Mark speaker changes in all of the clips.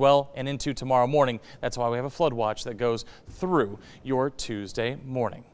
Speaker 1: well and into tomorrow morning. That's why we have a flood watch that goes through your Tuesday morning.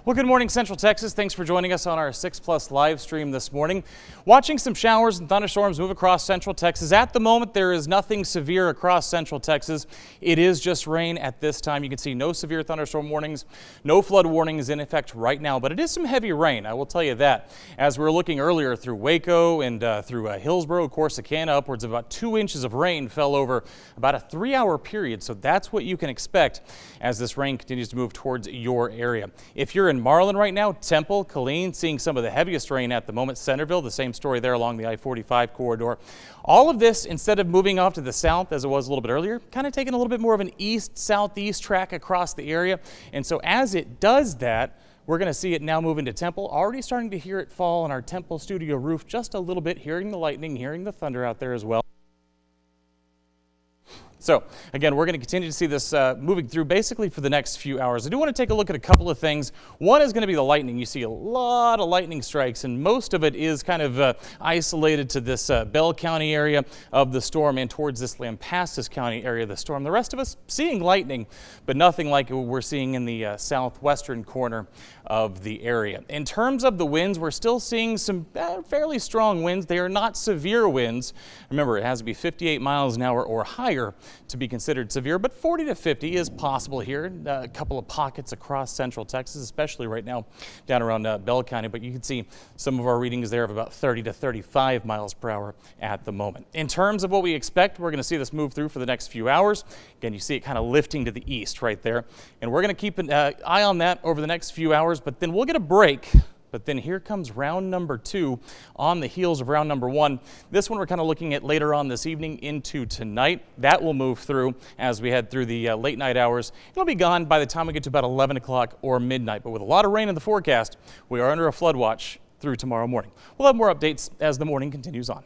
Speaker 1: Well, good morning, Central Texas. Thanks for joining us on our 6 Plus live stream this morning. Watching some showers and thunderstorms move across Central Texas. At the moment, there is nothing severe across Central Texas. It is just rain at this time. You can see no severe thunderstorm warnings, no flood warnings in effect right now, but it is some heavy rain. I will tell you that. As we were looking earlier through Waco and through Hillsborough, Corsicana, upwards of about 2 inches of rain fell over about a 3-hour period. So that's what you can expect as this rain continues to move towards your area. If you're in Marlin right now, Temple, Killeen, seeing some of the heaviest rain at the moment. Centerville, the same story there along the I-45 corridor. All of this, instead of moving off to the south as it was a little bit earlier, kind of taking a little bit more of an east-southeast track across the area. And so as it does that, we're going to see it now move into Temple. Already starting to hear it fall on our Temple studio roof just a little bit, hearing the lightning, hearing the thunder out there as well. So again, we're going to continue to see this moving through basically for the next few hours. I do want to take a look at a couple of things. One is going to be the lightning. You see a lot of lightning strikes, and most of it is kind of isolated to this Bell County area of the storm and towards this Lampasas County area of the storm. The rest of us seeing lightning, but nothing like what we're seeing in the southwestern corner of the area. In terms of the winds, we're still seeing some fairly strong winds. They are not severe winds. Remember, it has to be 58 miles an hour or higher to be considered severe, but 40 to 50 is possible here. A couple of pockets across Central Texas, especially right now down around Bell County, but you can see some of our readings there of about 30 to 35 miles per hour at the moment. In terms of what we expect, we're going to see this move through for the next few hours. Again, you see it kind of lifting to the east right there, and we're going to keep an eye on that over the next few hours, but then we'll get a break. But then here comes round number 2 on the heels of round number 1. This one we're kind of looking at later on this evening into tonight. That will move through as we head through the late night hours. It'll be gone by the time we get to about 11 o'clock or midnight. But with a lot of rain in the forecast, we are under a flood watch through tomorrow morning. We'll have more updates as the morning continues on.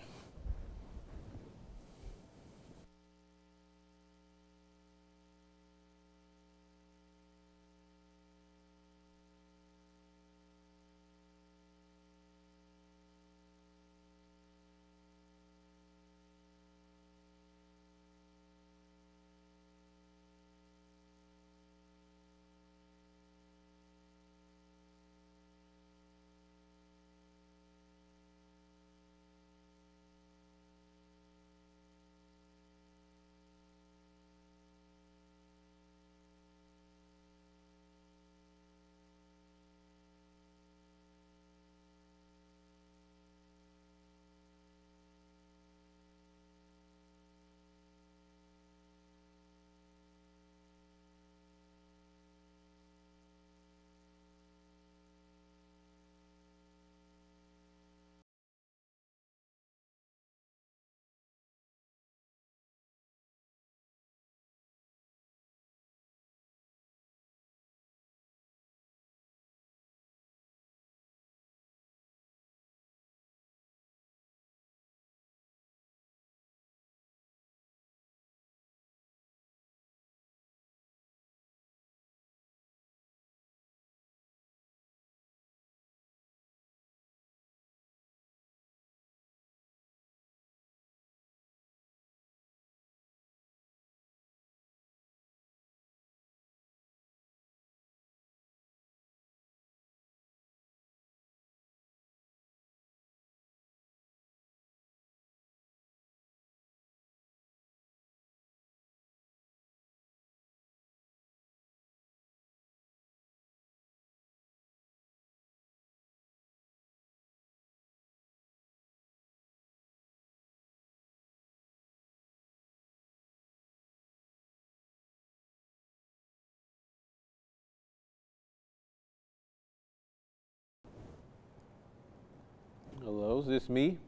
Speaker 2: Hello, is this me?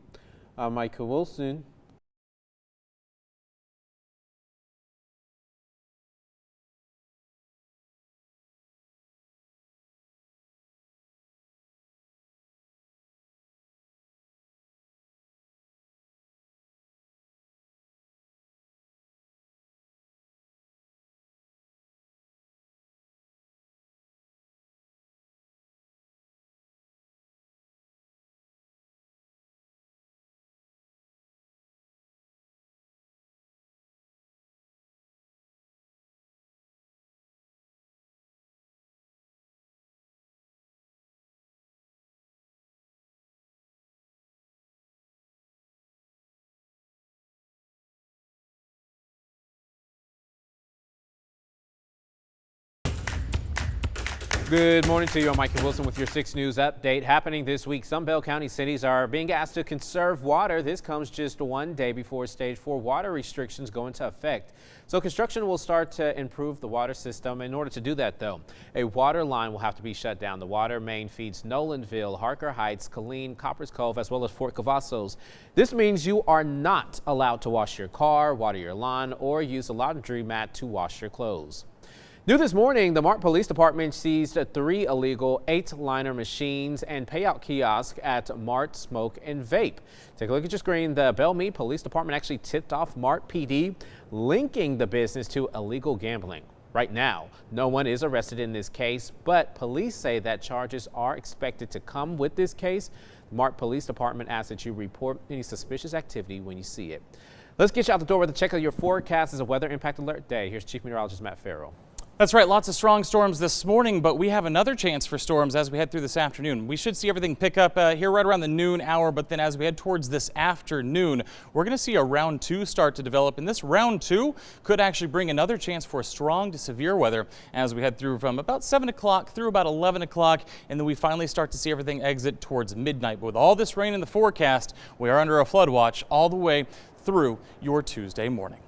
Speaker 2: I'm Michael Wilson. Good morning to you. I'm Michael Wilson with your 6 News update. Happening this week, some Bell County cities are being asked to conserve water. This comes just one day before Stage 4 water restrictions go into effect. So construction will start to improve the water system. In order to do that, though, a water line will have to be shut down. The water main feeds Nolanville, Harker Heights, Killeen, Coppers Cove, as well as Fort Cavazos. This means you are not allowed to wash your car, water your lawn, or use a laundry mat to wash your clothes. New this morning, the Mart Police Department seized 3 illegal 8-liner machines and payout kiosks at Mart Smoke and Vape. Take a look at your screen. The Belle Meade Police Department actually tipped off Mart PD, linking the business to illegal gambling. Right now, no one is arrested in this case, but police say that charges are expected to come with this case. The Mart Police Department asks that you report any suspicious activity when you see it. Let's get you out the door with a check of your forecast as a weather impact alert day. Here's Chief Meteorologist Matt Farrell.
Speaker 1: That's right, lots of strong storms this morning, but we have another chance for storms as we head through this afternoon. We should see everything pick up here right around the noon hour, but then as we head towards this afternoon, we're going to see a round 2 start to develop, and this round 2 could actually bring another chance for strong to severe weather as we head through from about 7 o'clock through about 11 o'clock, and then we finally start to see everything exit towards midnight. But with all this rain in the forecast, we are under a flood watch all the way through your Tuesday morning.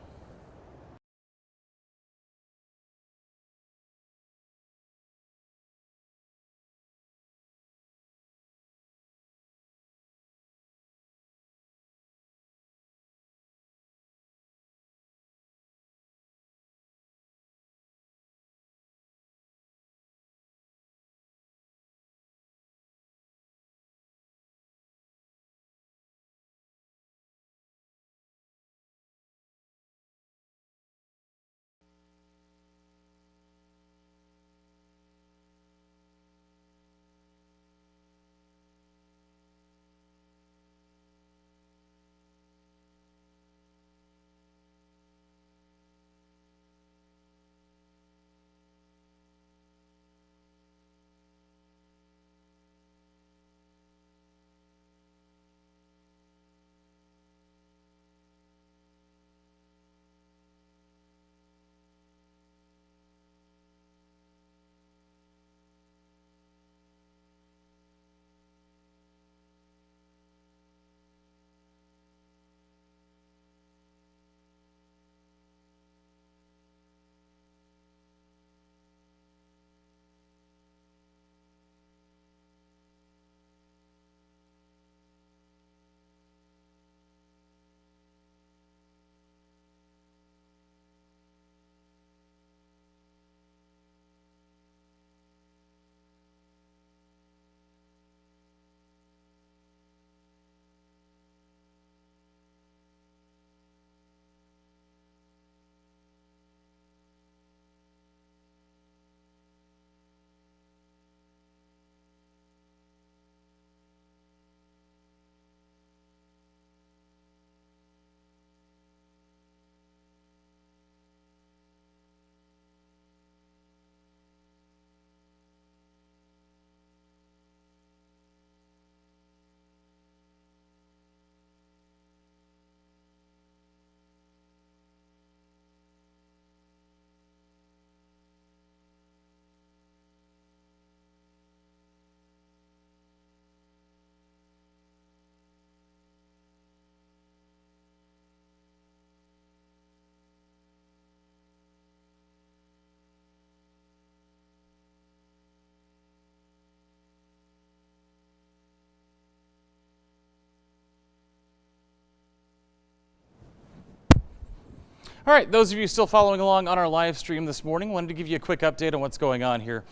Speaker 1: All right, those of you still following along on our live stream this morning, wanted to give you a quick update on what's going on here.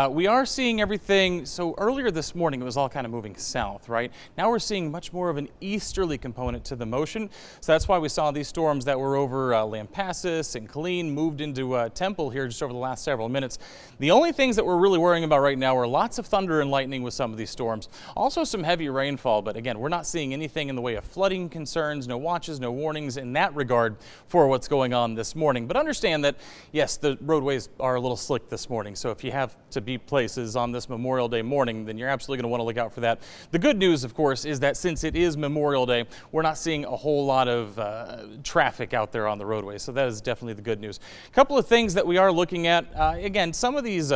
Speaker 1: We are seeing everything, so earlier this morning it was all kind of moving south, right? Now we're seeing much more of an easterly component to the motion. So that's why we saw these storms that were over Lampasas and Killeen moved into Temple here just over the last several minutes. The only things that we're really worrying about right now are lots of thunder and lightning with some of these storms. Also some heavy rainfall, but again, we're not seeing anything in the way of flooding concerns, no watches, no warnings in that regard for what's going going on this morning. But understand that, yes, the roadways are a little slick this morning. So if you have to be places on this Memorial Day morning, then you're absolutely going to want to look out for that. The good news, of course, is that since it is Memorial Day, we're not seeing a whole lot of traffic out there on the roadway. So that is definitely the good news. A couple of things that we are looking at. Again, some of these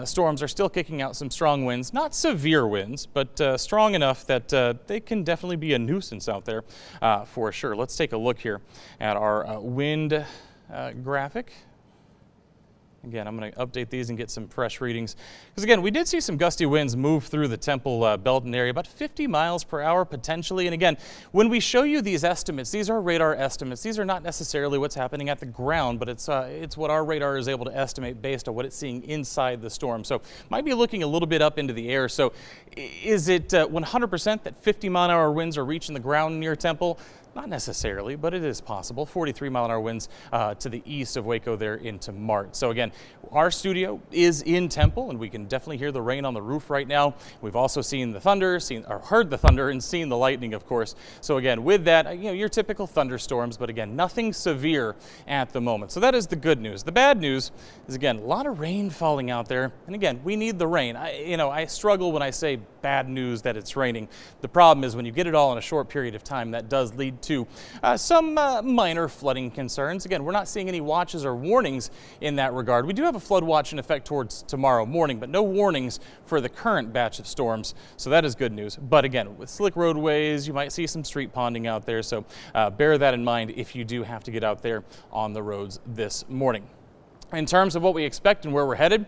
Speaker 1: storms are still kicking out some strong winds, not severe winds, but strong enough that they can definitely be a nuisance out there for sure. Let's take a look here at our wind graphic. Again, I'm going to update these and get some fresh readings. Because again, we did see some gusty winds move through the Temple Belton area, about 50 miles per hour potentially. And again, when we show you these estimates, these are radar estimates. These are not necessarily what's happening at the ground, but it's what our radar is able to estimate based on what it's seeing inside the storm. So might be looking a little bit up into the air. So is it 100% that 50-mile-an-hour winds are reaching the ground near Temple? Not necessarily, but it is possible. 43-mile-an-hour winds to the east of Waco there into Mart. So again, our studio is in Temple, and we can definitely hear the rain on the roof right now. We've also seen the thunder, heard the thunder, and seen the lightning, of course. So again, with that, your typical thunderstorms, but again, nothing severe at the moment. So that is the good news. The bad news is, again, a lot of rain falling out there. And again, we need the rain. I struggle when I say bad news that it's raining. The problem is when you get it all in a short period of time, that does lead to some minor flooding concerns. Again, we're not seeing any watches or warnings in that regard. We do have a flood watch in effect towards tomorrow morning, but no warnings for the current batch of storms. So that is good news. But again, with slick roadways, you might see some street ponding out there. So bear that in mind if you do have to get out there on the roads this morning. In terms of what we expect and where we're headed,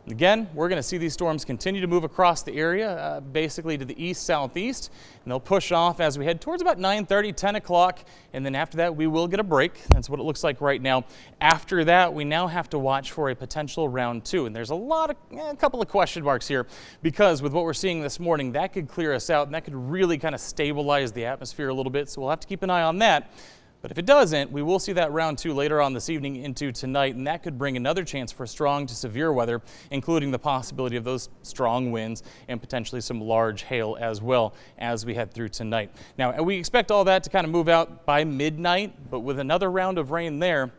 Speaker 1: again, we're going to see these storms continue to move across the area, basically to the east-southeast, and they'll push off as we head towards about 9:30, 10 o'clock, and then after that, we will get a break. That's what it looks like right now. After that, we now have to watch for a potential round 2, and there's a couple of question marks here, because with what we're seeing this morning, that could clear us out, and that could really kind of stabilize the atmosphere a little bit, so we'll have to keep an eye on that. But if it doesn't, we will see that round 2 later on this evening into tonight, and that could bring another chance for strong to severe weather, including the possibility of those strong winds and potentially some large hail as well as we head through tonight. Now, we expect all that to kind of move out by midnight, but with another round of rain there,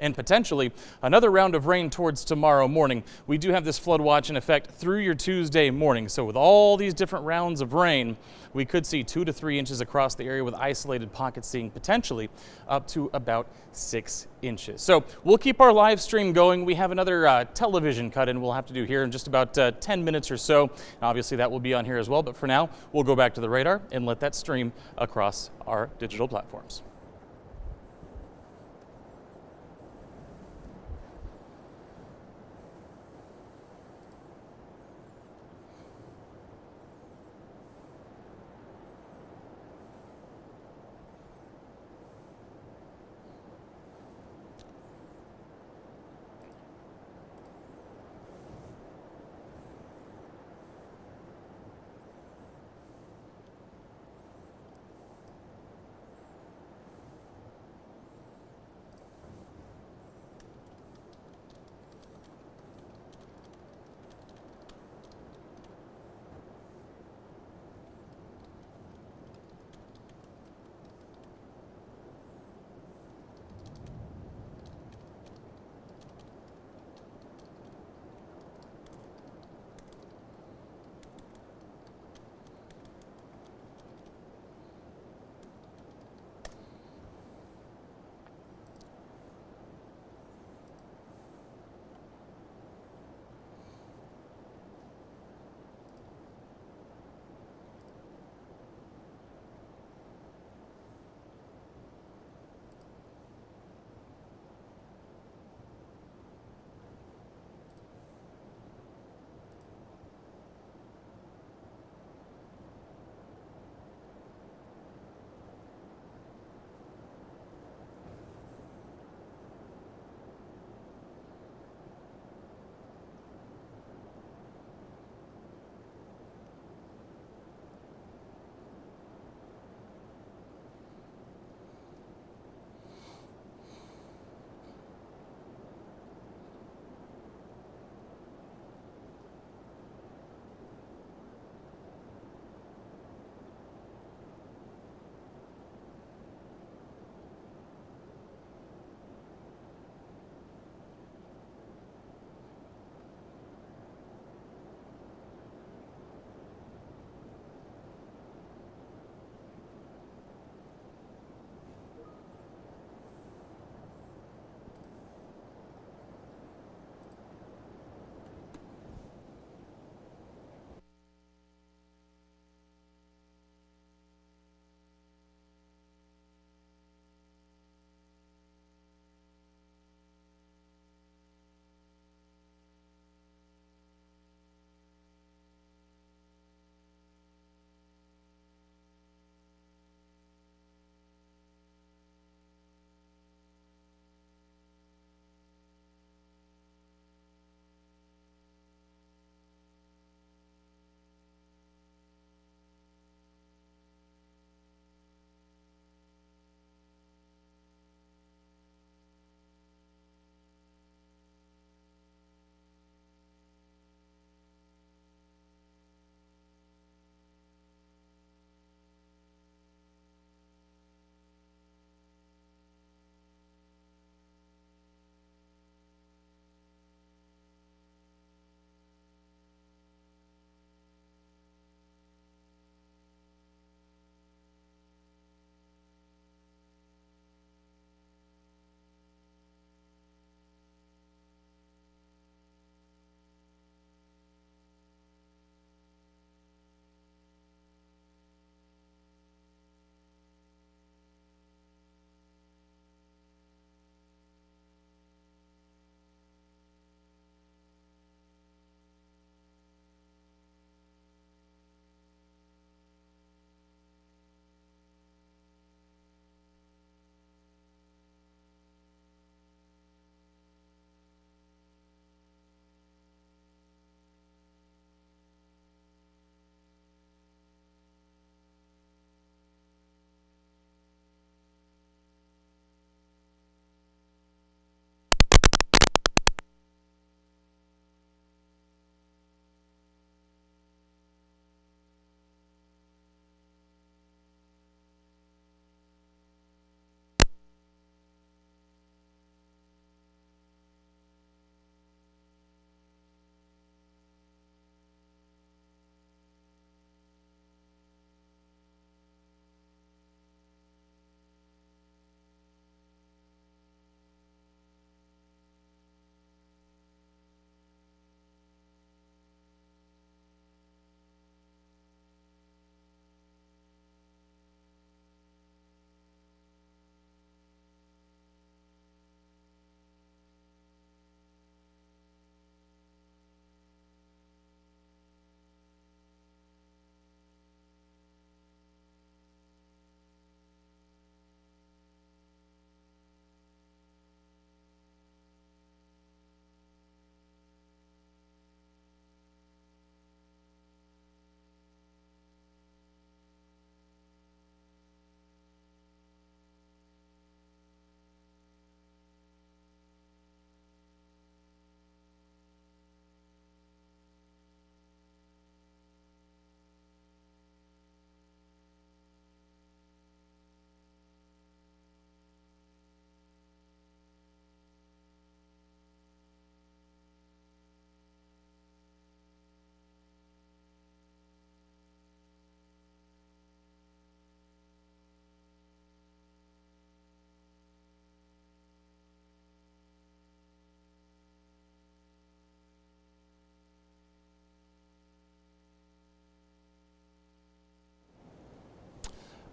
Speaker 1: and potentially another round of rain towards tomorrow morning, we do have this flood watch in effect through your Tuesday morning. So with all these different rounds of rain, we could see 2 to 3 inches across the area, with isolated pockets seeing potentially up to about 6 inches. So we'll keep our live stream going. We have another television cut in we'll have to do here in just about 10 minutes or so. Obviously that will be on here as well, but for now we'll go back to the radar and let that stream across our digital platforms.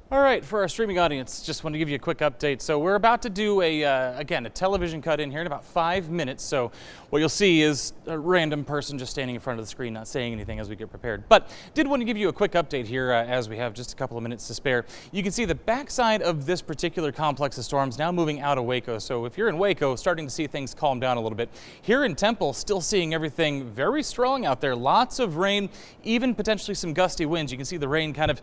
Speaker 1: All right, for our streaming audience, just want to give you a quick update. So we're about to do again, a television cut in here in about 5 minutes. So what you'll see is a random person just standing in front of the screen, not saying anything as we get prepared. But did want to give you a quick update here as we have just a couple of minutes to spare. You can see the backside of this particular complex of storms now moving out of Waco. So if you're in Waco, starting to see things calm down a little bit. Here in Temple, still seeing everything very strong out there. Lots of rain, even potentially some gusty winds. You can see the rain kind of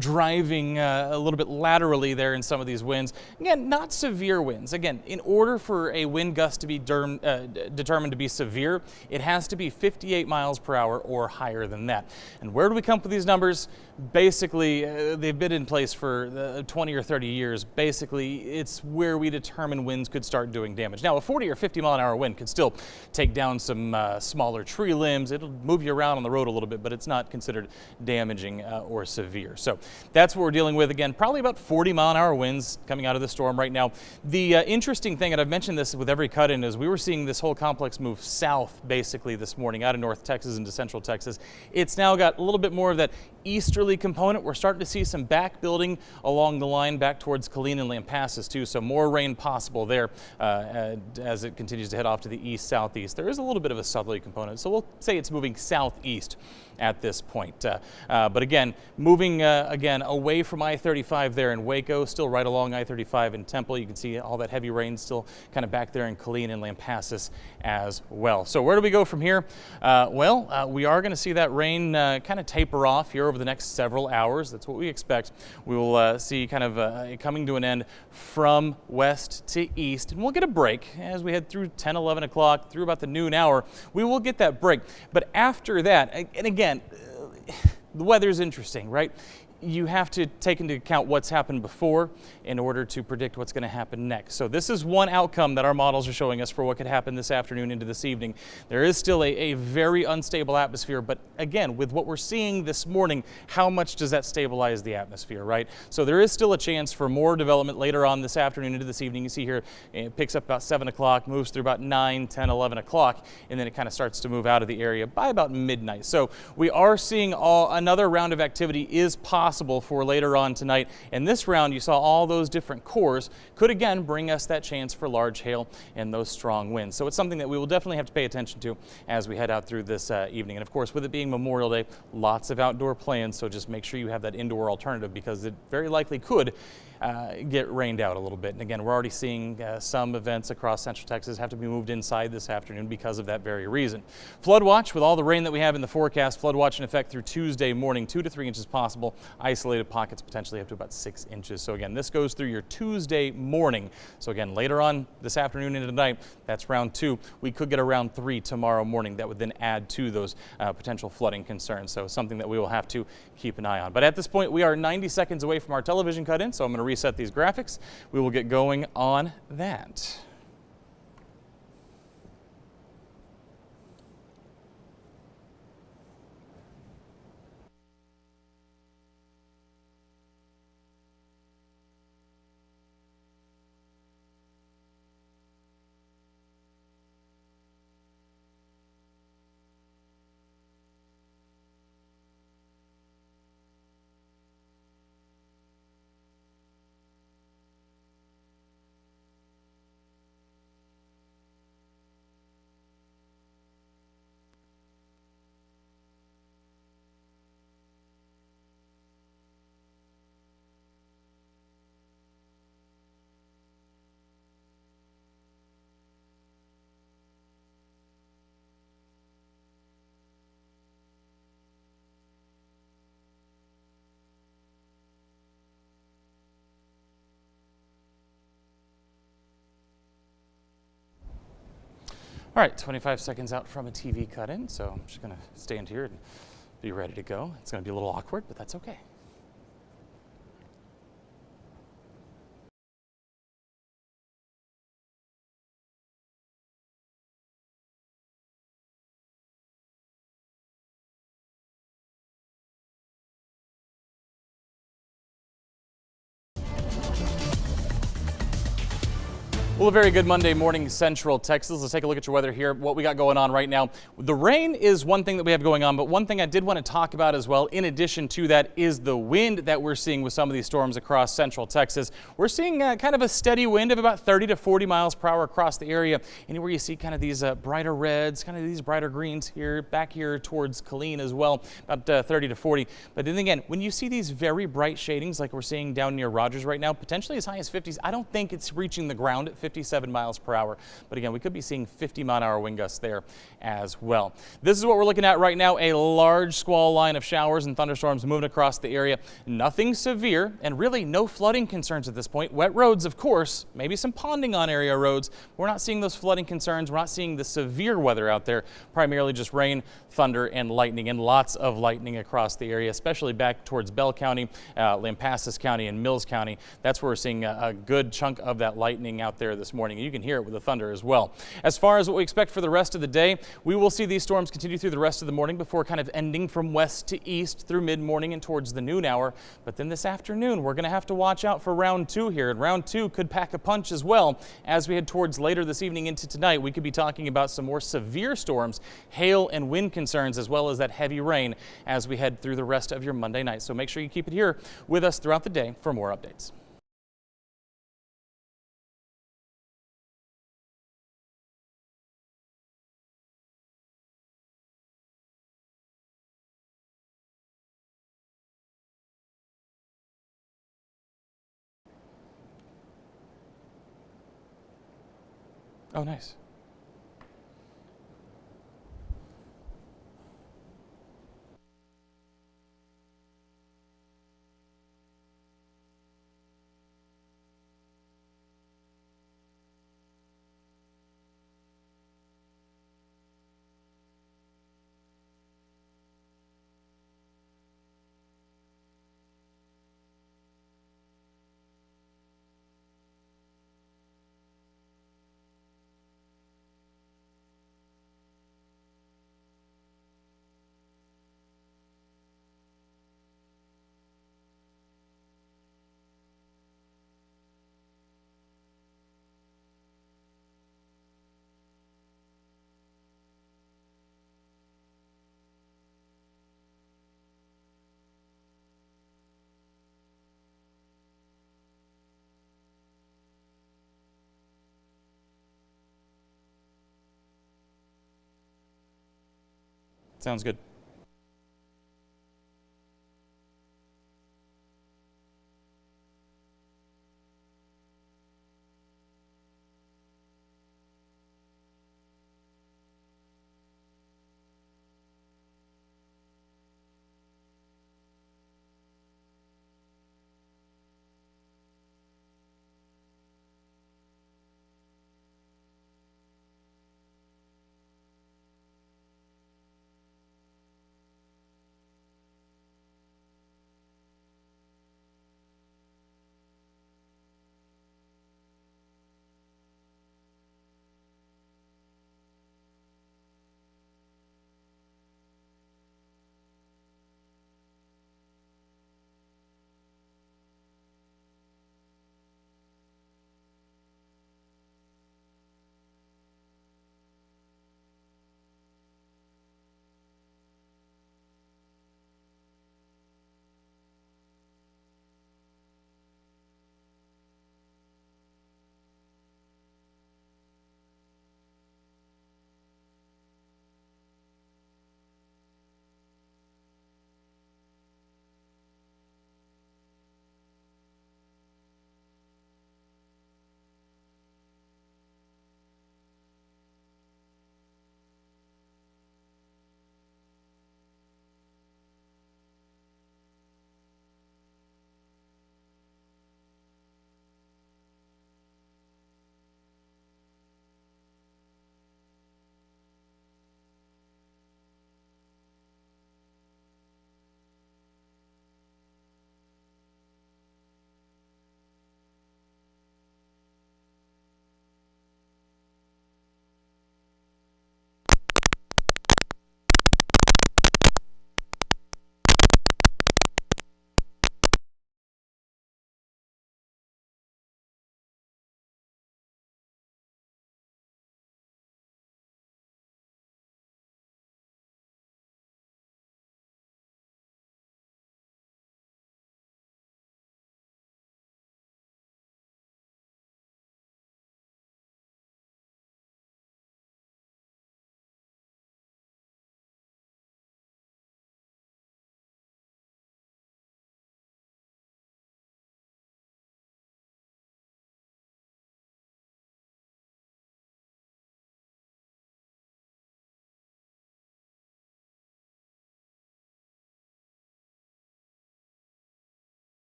Speaker 1: driving a little bit laterally there in some of these winds. Again, not severe winds. Again, in order for a wind gust to be determined to be severe, it has to be 58 miles per hour or higher than that. And where do we come up with these numbers? Basically, they've been in place for 20 or 30 years. Basically, it's where we determine winds could start doing damage. Now, a 40 or 50 mile an hour wind could still take down some smaller tree limbs. It'll move you around on the road a little bit, but it's not considered damaging or severe. So that's what we're dealing with. Again, probably about 40 mile an hour winds coming out of the storm right now. The interesting thing, and I've mentioned this with every cut-in, is we were seeing this whole complex move south basically this morning out of North Texas into Central Texas. It's now got a little bit more of that easterly component. We're starting to see some back building along the line back towards Killeen and Lampasas too, so more rain possible there as it continues to head off to the east-southeast. There is a little bit of a southerly component, so we'll say it's moving southeast at this point. But again, moving again away from I-35 there in Waco, still right along I-35 in Temple. You can see all that heavy rain still kind of back there in Killeen and Lampasas as well. So where do we go from here? We are going to see that rain kind of taper off here over the next several hours. That's what we expect. We will see kind of coming to an end from west to east, and we'll get a break as we head through 10, 11 o'clock, through about the noon hour. We will get that break. But after that, and again, the weather's interesting, right? You have to take into account what's happened before in order to predict what's going to happen next. So this is one outcome that our models are showing us for what could happen this afternoon into this evening. There is still a very unstable atmosphere, but again, with what we're seeing this morning, how much does that stabilize the atmosphere, right? So there is still a chance for more development later on this afternoon into this evening. You see here, it picks up about 7 o'clock, moves through about 9, 10, 11 o'clock, and then it kind of starts to move out of the area by about midnight. So we are seeing another round of activity is possible for later on tonight. And this round, you saw all those different cores could again bring us that chance for large hail and those strong winds. So it's something that we will definitely have to pay attention to as we head out through this evening. And of course, with it being Memorial Day, lots of outdoor plans. So just make sure you have that indoor alternative because it very likely could get rained out a little bit. And again, we're already seeing some events across Central Texas have to be moved inside this afternoon because of that very reason. Flood watch, with all the rain that we have in the forecast, flood watch in effect through Tuesday morning, 2 to 3 inches possible, isolated pockets potentially up to about 6 inches. So again, this goes through your Tuesday morning. So again, later on this afternoon into tonight, that's round 2. We could get a round 3 tomorrow morning that would then add to those potential flooding concerns. So something that we will have to keep an eye on. But at this point, we are 90 seconds away from our television cut-in, so I'm going to reset these graphics. We will get going on that. All right, 25 seconds out from a TV cut-in, so I'm just going to stand here and be ready to go. It's going to be a little awkward, but that's okay. Well, a very good Monday morning, Central Texas. Let's take a look at your weather here, what we got going on right now. The rain is one thing that we have going on, but one thing I did want to talk about as well, in addition to that, is the wind that we're seeing with some of these storms across Central Texas. We're seeing kind of a steady wind of about 30 to 40 miles per hour across the area. Anywhere you see kind of these brighter reds, kind of these brighter greens here, back here towards Killeen as well, about 30 to 40. But then again, when you see these very bright shadings like we're seeing down near Rogers right now, potentially as high as 50s, I don't think it's reaching the ground at 57 miles per hour. But again, we could be seeing 50-mile-an-hour wind gusts there as well. This is what we're looking at right now, a large squall line of showers and thunderstorms moving across the area. Nothing severe and really no flooding concerns at this point. Wet roads, of course, maybe some ponding on area roads. We're not seeing those flooding concerns. We're not seeing the severe weather out there, primarily just rain, thunder, and lightning, and lots of lightning across the area, especially back towards Bell County, Lampasas County, and Mills County. That's where we're seeing a good chunk of that lightning out there this morning. You can hear it with the thunder as well. As far as what we expect for the rest of the day, we will see these storms continue through the rest of the morning before kind of ending from west to east through mid-morning and towards the noon hour. But then this afternoon, we're going to have to watch out for round two here. And round two could pack a punch as well. As we head towards later this evening into tonight, we could be talking about some more severe storms, hail and wind concerns, as well as that heavy rain as we head through the rest of your Monday night. So make sure you keep it here with us throughout the day for more updates. Oh, nice. Sounds good.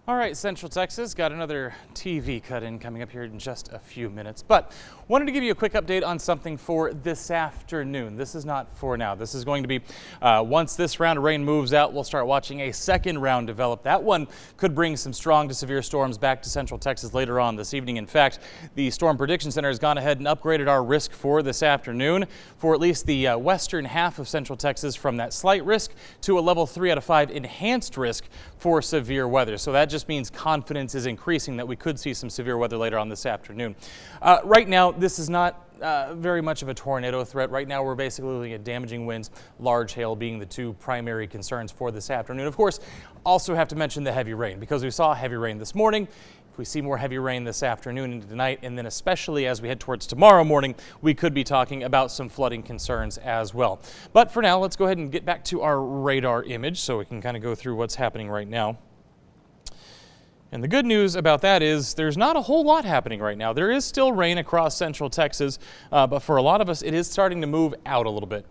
Speaker 1: All right, Central Texas, got another TV cut-in coming up here in just a few minutes, but wanted to give you a quick update on something for this afternoon. This is not for now. This is going to be, once this round of rain moves out, we'll start watching a second round develop. That one could bring some strong to severe storms back to Central Texas later on this evening. In fact, the Storm Prediction Center has gone ahead and upgraded our risk for this afternoon for at least the western half of Central Texas from that slight risk to a level 3 out of 5 enhanced risk for severe weather. So that just means confidence is increasing that we could see some severe weather later on this afternoon. Right now, this is not very much of a tornado threat. Right now, we're basically looking at damaging winds, large hail being the two primary concerns for this afternoon. Of course, also have to mention the heavy rain because we saw heavy rain this morning. If we see more heavy rain this afternoon into tonight, and then especially as we head towards tomorrow morning, we could be talking about some flooding concerns as well. But for now, let's go ahead and get back to our radar image so we can kind of go through what's happening right now. And the good news about that is there's not a whole lot happening right now. There is still rain across Central Texas, but for a lot of us, it is starting to move out a little bit.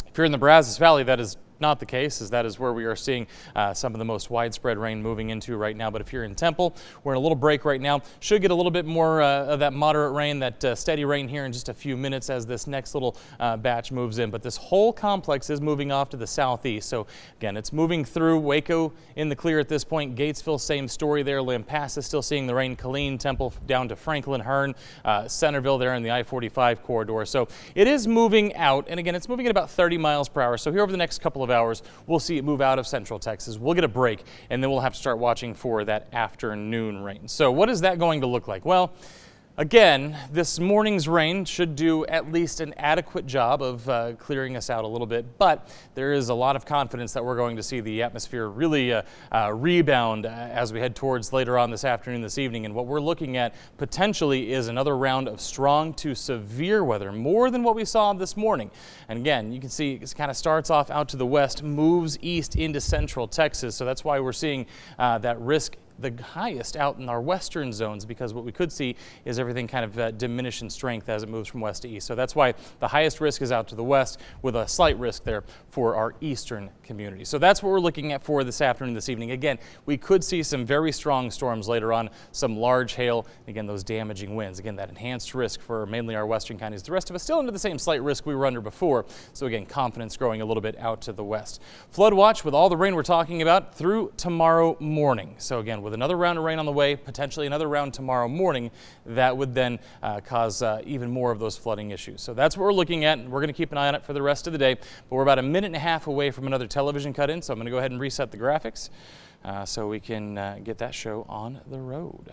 Speaker 1: If you're in the Brazos Valley, that is not the case, as that is where we are seeing some of the most widespread rain moving into right now. But if you're in Temple, we're in a little break right now. Should get a little bit more of that moderate rain, that steady rain here in just a few minutes as this next little batch moves in. But this whole complex is moving off to the southeast. So again, it's moving through Waco in the clear at this point. Gatesville, same story there. Lampasas still seeing the rain. Killeen, Temple down to Franklin, Hearn, Centerville there in the I-45 corridor. So it is moving out. And again, it's moving at about 30 miles per hour. So here over the next couple of hours, we'll see it move out of Central Texas. We'll get a break, and then we'll have to start watching for that afternoon rain. So what is that going to look like? Well, again, this morning's rain should do at least an adequate job of clearing us out a little bit, but there is a lot of confidence that we're going to see the atmosphere really rebound as we head towards later on this afternoon, this evening. And what we're looking at potentially is another round of strong to severe weather, more than what we saw this morning. And again, you can see it kind of starts off out to the west, moves east into Central Texas. So that's why we're seeing that risk the highest out in our western zones, because what we could see is everything kind of diminish in strength as it moves from west to east. So that's why the highest risk is out to the west, with a slight risk there for our eastern community. So that's what we're looking at for this afternoon, this evening. Again, we could see some very strong storms later on, some large hail, again, those damaging winds. Again, that enhanced risk for mainly our western counties. The rest of us still under the same slight risk we were under before. So again, confidence growing a little bit out to the west. Flood watch with all the rain we're talking about through tomorrow morning. So again, with another round of rain on the way, potentially another round tomorrow morning, that would then cause even more of those flooding issues. So that's what we're looking at. We're going to keep an eye on it for the rest of the day, but we're about a minute and a half away from another television cut-in, so I'm going to go ahead and reset the graphics so we can get that show on the road.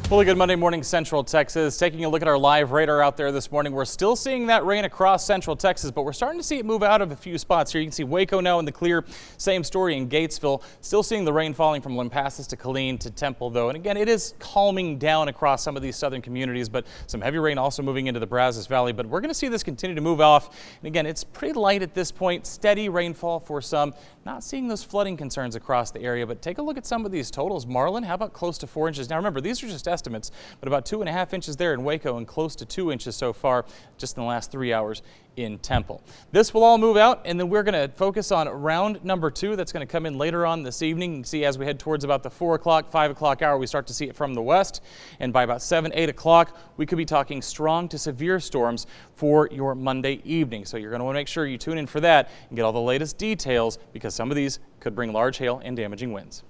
Speaker 1: Well, a good Monday morning, Central Texas. Taking a look at our live radar out there this morning, we're still seeing that rain across Central Texas, but we're starting to see it move out of a few spots here. You can see Waco now in the clear. Same story in Gatesville. Still seeing the rain falling from Lampasas to Killeen to Temple, though. And again, it is calming down across some of these southern communities, but some heavy rain also moving into the Brazos Valley. But we're going to see this continue to move off. And again, it's pretty light at this point. Steady rainfall for some. Not seeing those flooding concerns across the area, but take a look at some of these totals. Marlin, how about close to 4 inches? Now remember, these are just estimates. estimates, but about 2.5 inches there in Waco and close to 2 inches so far just in the last 3 hours in Temple. This will all move out, and then we're going to focus on round number 2. That's going to come in later on this evening. You can see as we head towards about the 4 o'clock, 5 o'clock hour, we start to see it from the west, and by about 7, 8 o'clock, we could be talking strong to severe storms for your Monday evening. So you're going to want to make sure you tune in for that and get all the latest details, because some of these could bring large hail and damaging winds.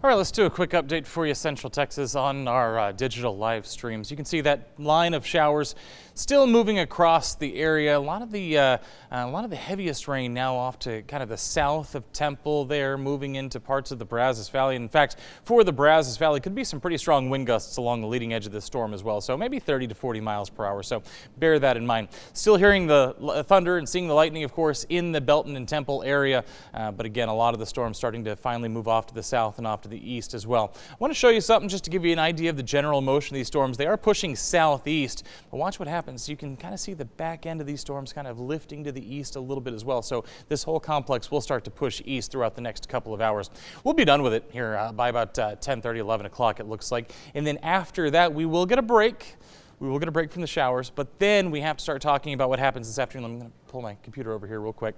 Speaker 1: All right, let's do a quick update for you, Central Texas, on our digital live streams. You can see that line of showers still moving across the area. A lot of the heaviest rain now off to kind of the south of Temple there, moving into parts of the Brazos Valley. In fact, for the Brazos Valley, could be some pretty strong wind gusts along the leading edge of this storm as well. So maybe 30 to 40 miles per hour. So bear that in mind. Still hearing the thunder and seeing the lightning, of course, in the Belton and Temple area. But again, a lot of the storm starting to finally move off to the south and off to the east as well. I want to show you something just to give you an idea of the general motion of these storms. They are pushing southeast, but watch what happens. You can kind of see the back end of these storms kind of lifting to the east a little bit as well. So this whole complex will start to push east throughout the next couple of hours. We'll be done with it here by about 10:30, 11 o'clock, it looks like. And then after that, we will get a break. We will get a break from the showers, but then we have to start talking about what happens this afternoon. I'm going to pull my computer over here real quick.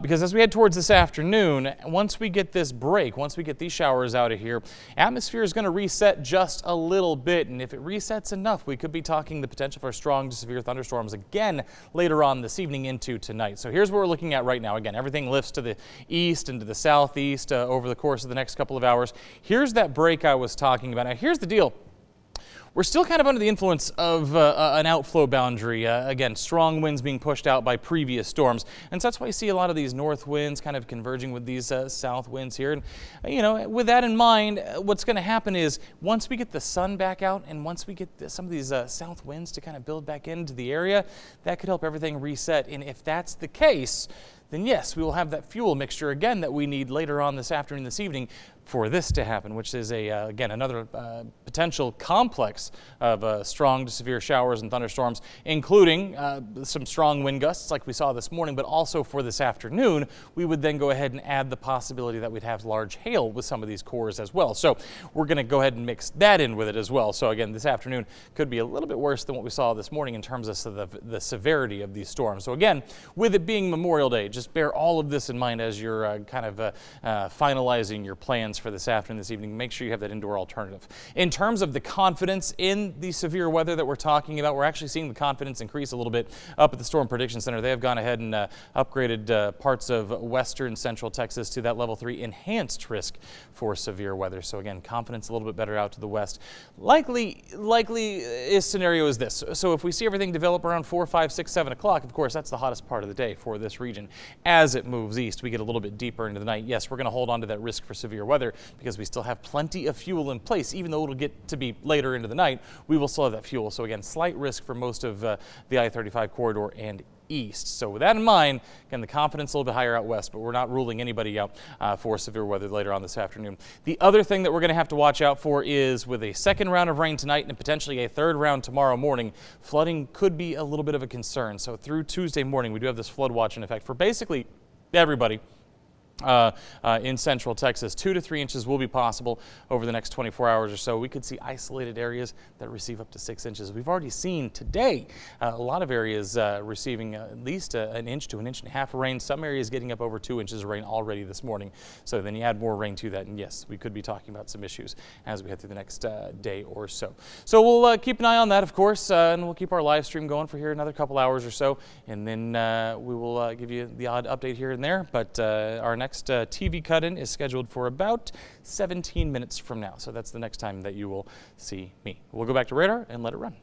Speaker 1: Because as we head towards this afternoon, once we get this break, once we get these showers out of here, atmosphere is going to reset just a little bit. And if it resets enough, we could be talking the potential for strong to severe thunderstorms again later on this evening into tonight. So here's what we're looking at right now. Again, everything lifts to the east and to the southeast over the course of the next couple of hours. Here's that break I was talking about. Now, here's the deal. We're still kind of under the influence of an outflow boundary. Again, strong winds being pushed out by previous storms. And so that's why you see a lot of these north winds kind of converging with these south winds here. And, you know, with that in mind, what's going to happen is once we get the sun back out and once we get some of these south winds to kind of build back into the area, that could help everything reset. And if that's the case, then yes, we will have that fuel mixture again that we need later on this afternoon, this evening, for this to happen, which is again another potential complex of strong to severe showers and thunderstorms, including some strong wind gusts like we saw this morning, but also for this afternoon, we would then go ahead and add the possibility that we'd have large hail with some of these cores as well. So we're going to go ahead and mix that in with it as well. So again, this afternoon could be a little bit worse than what we saw this morning in terms of the severity of these storms. So again, with it being Memorial Day, just bear all of this in mind as you're kind of finalizing your plans for this afternoon, this evening. Make sure you have that indoor alternative. In terms of the confidence in the severe weather that we're talking about, we're actually seeing the confidence increase a little bit up at the Storm Prediction Center. They have gone ahead and upgraded parts of western central Texas to that level 3 enhanced risk for severe weather. So again, confidence a little bit better out to the west. Likely scenario is this. So if we see everything develop around 4, 5, 6, 7 o'clock, of course, that's the hottest part of the day for this region. As it moves east, we get a little bit deeper into the night. Yes, we're going to hold on to that risk for severe weather because we still have plenty of fuel in place. Even though it'll get to be later into the night, we will still have that fuel. So again, slight risk for most of the I-35 corridor and east. So with that in mind, again, the confidence a little bit higher out west, but we're not ruling anybody out for severe weather later on this afternoon. The other thing that we're going to have to watch out for is with a second round of rain tonight and potentially a third round tomorrow morning, flooding could be a little bit of a concern. So through Tuesday morning, we do have this flood watch in effect for basically everybody in central Texas. 2 to 3 inches will be possible over the next 24 hours or so. We could see isolated areas that receive up to 6 inches. We've already seen today a lot of areas receiving at least an inch to an inch and a half of rain. Some areas getting up over 2 inches of rain already this morning. So then you add more rain to that, and yes, we could be talking about some issues as we head through the next day or so. So we'll keep an eye on that, of course, and we'll keep our live stream going for here another couple hours or so, and then we will give you the odd update here and there. But our next TV cut-in is scheduled for about 17 minutes from now. So that's the next time that you will see me. We'll go back to radar and let it run.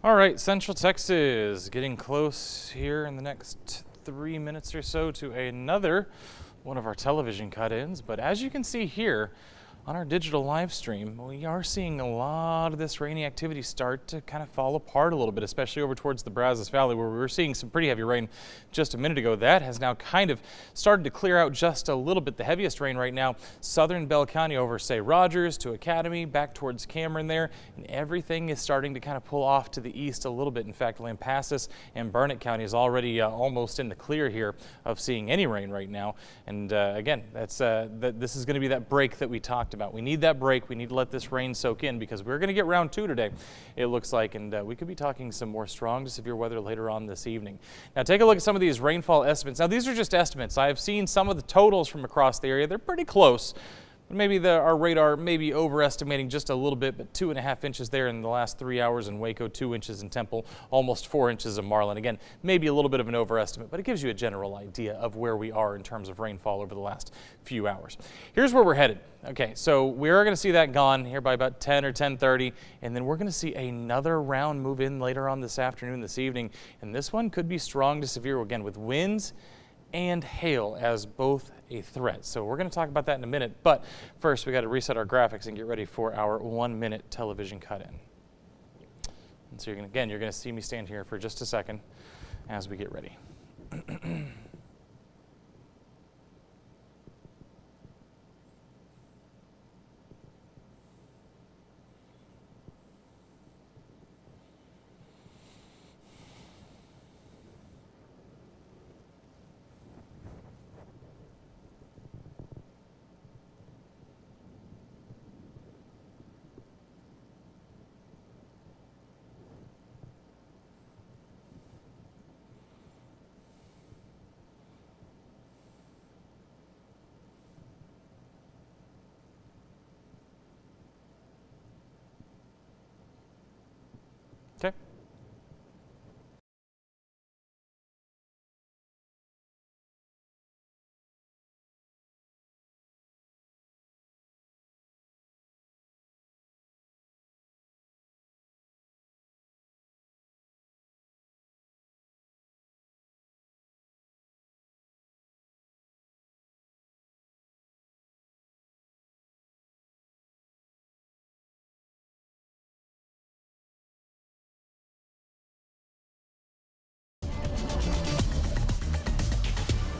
Speaker 1: All right, Central Texas, getting close here in the next 3 minutes or so to another one of our television cut-ins. But as you can see here on our digital live stream, we are seeing a lot of this rainy activity start to kind of fall apart a little bit, especially over towards the Brazos Valley, where we were seeing some pretty heavy rain just a minute ago. That has now kind of started to clear out just a little bit. The heaviest rain right now, southern Bell County over, say, Rogers to Academy, back towards Cameron there, and everything is starting to kind of pull off to the east a little bit. In fact, Lampasas and Burnett County is already almost in the clear here of seeing any rain right now. And again, this is going to be that break that we talked about. We need that break. We need to let this rain soak in because we're going to get round 2 today, it looks like, and we could be talking some more strong to severe weather later on this evening. Now take a look at some of these rainfall estimates. Now these are just estimates. I have seen some of the totals from across the area. They're pretty close. Maybe our radar may be overestimating just a little bit, but 2.5 inches there in the last 3 hours in Waco, 2 inches in Temple, almost 4 inches in Marlin. Again, maybe a little bit of an overestimate, but it gives you a general idea of where we are in terms of rainfall over the last few hours. Here's where we're headed. Okay, so we are going to see that gone here by about 10 or 10:30, and then we're going to see another round move in later on this afternoon, this evening, and this one could be strong to severe again with winds and hail as both a threat. So we're going to talk about that in a minute, but first we got to reset our graphics and get ready for our 1-minute television cut-in. And so you're going to see me stand here for just a second as we get ready. Okay.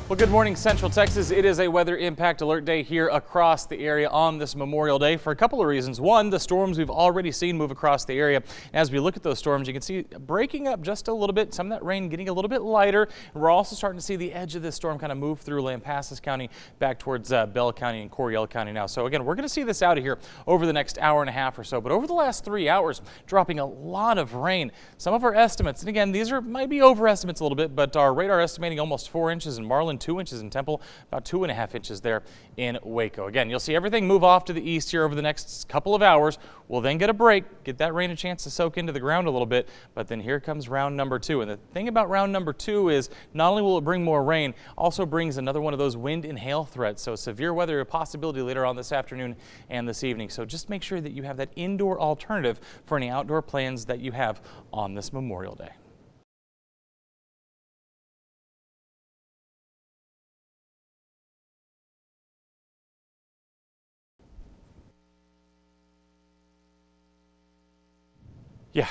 Speaker 1: Well, good morning, Central Texas. It is a weather impact alert day here across the area on this Memorial Day for a couple of reasons. One, the storms we've already seen move across the area. As we look at those storms, you can see breaking up just a little bit, some of that rain getting a little bit lighter. And we're also starting to see the edge of this storm kind of move through Lampasas County back towards Bell County and Coryell County now. So again, we're going to see this out of here over the next hour and a half or so. But over the last 3 hours, dropping a lot of rain. Some of our estimates, and again, these might be overestimates a little bit, but our radar estimating almost 4 inches in Marlin, 2 inches in Temple, about 2.5 inches there in Waco. Again, you'll see everything move off to the east here over the next couple of hours. We'll then get a break, get that rain a chance to soak into the ground a little bit, but then here comes round number 2. And the thing about round number 2 is not only will it bring more rain, also brings another one of those wind and hail threats. So severe weather a possibility later on this afternoon and this evening. So just make sure that you have that indoor alternative for any outdoor plans that you have on this Memorial Day. Yeah.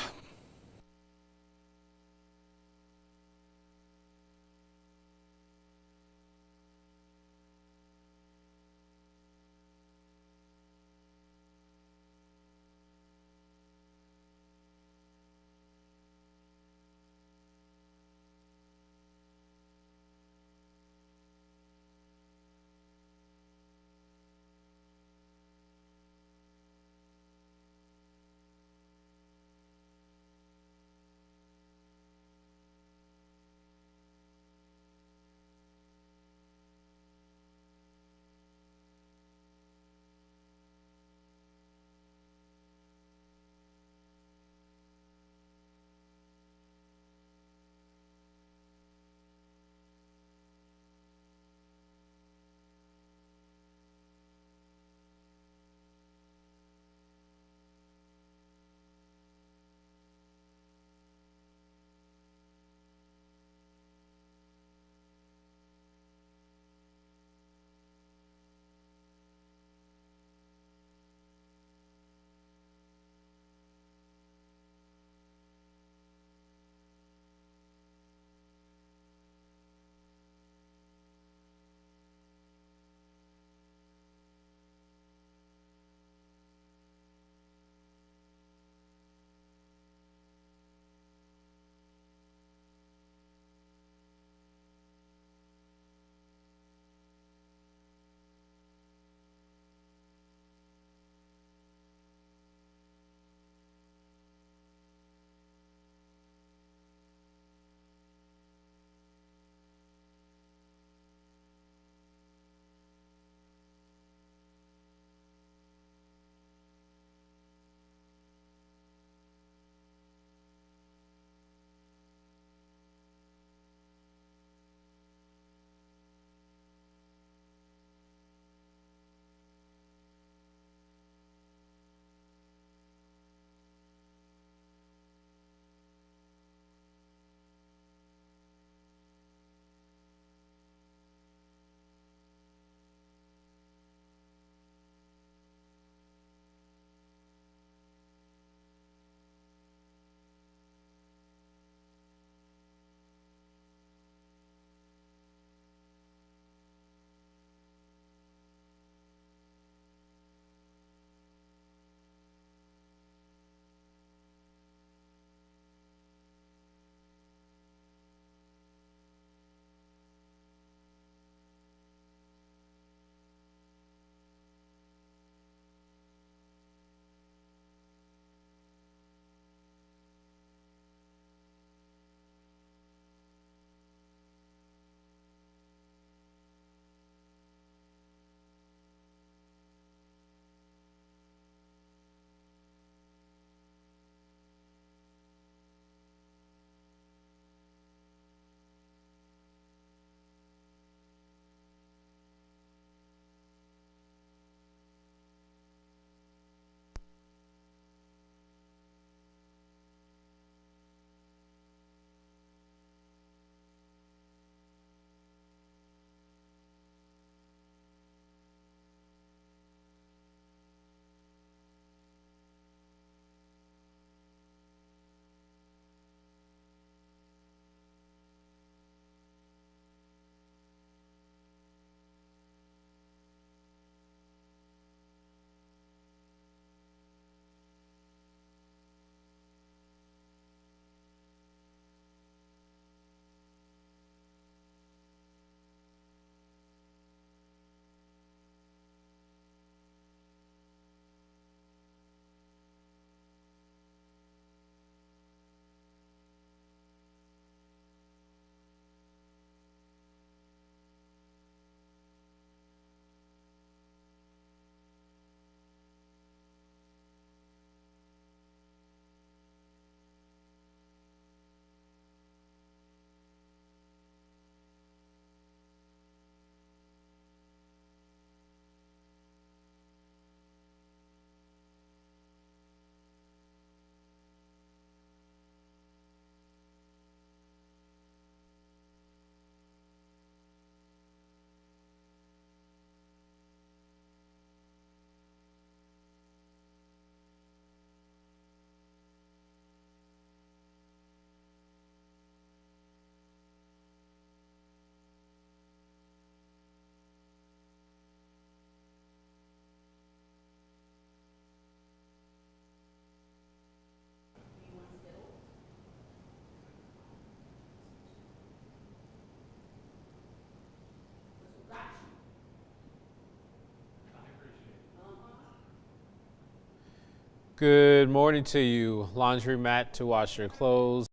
Speaker 2: Good morning to you. Laundry mat to wash your clothes.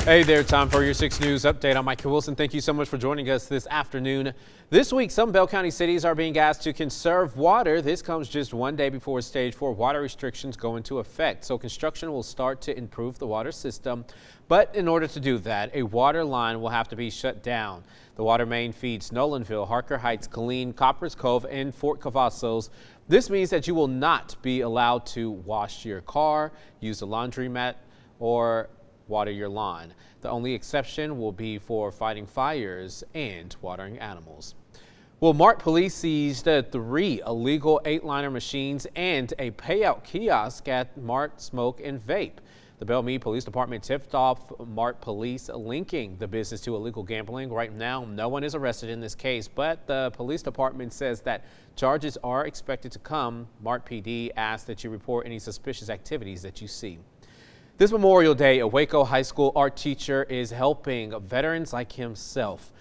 Speaker 2: Hey there, time for your 6 News update. I'm Michael Wilson. Thank you so much for joining us this afternoon. This week, some Bell County cities are being asked to conserve water. This comes just one day before Stage 4 water restrictions go into effect. So construction will start to improve the water system. But in order to do that, a water line will have to be shut down. The water main feeds Nolanville, Harker Heights, Killeen, Coppers Cove, and Fort Cavazos. This means that you will not be allowed to wash your car, use a laundromat, or water your lawn. The only exception will be for fighting fires and watering animals. Well, Mart police seized 3 illegal 8-liner machines and a payout kiosk at Mart Smoke and Vape. The Belle Meade Police Department tipped off Mart police linking the business to illegal gambling. Right now, no one is arrested in this case, but the police department says that charges are expected to come. Mart PD asks that you report any suspicious activities that you see. This Memorial Day, a Waco High School art teacher is helping veterans like himself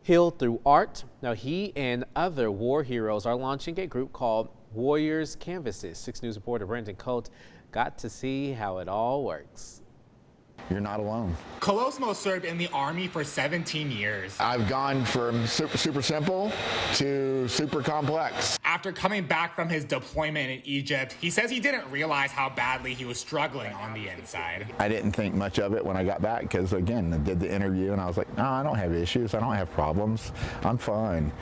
Speaker 2: heal through art. Now, he and other war heroes are launching a group called Warriors Canvases. 6 News reporter Brandon Coate got to see how it all works.
Speaker 3: You're not alone.
Speaker 4: Colosmo served in the Army for 17 years.
Speaker 3: I've gone from super simple to super complex.
Speaker 4: After coming back from his deployment in Egypt, he says he didn't realize how badly he was struggling on the inside.
Speaker 3: I didn't think much of it when I got back because, again, I did the interview and I was like, no, I don't have issues. I don't have problems. I'm fine.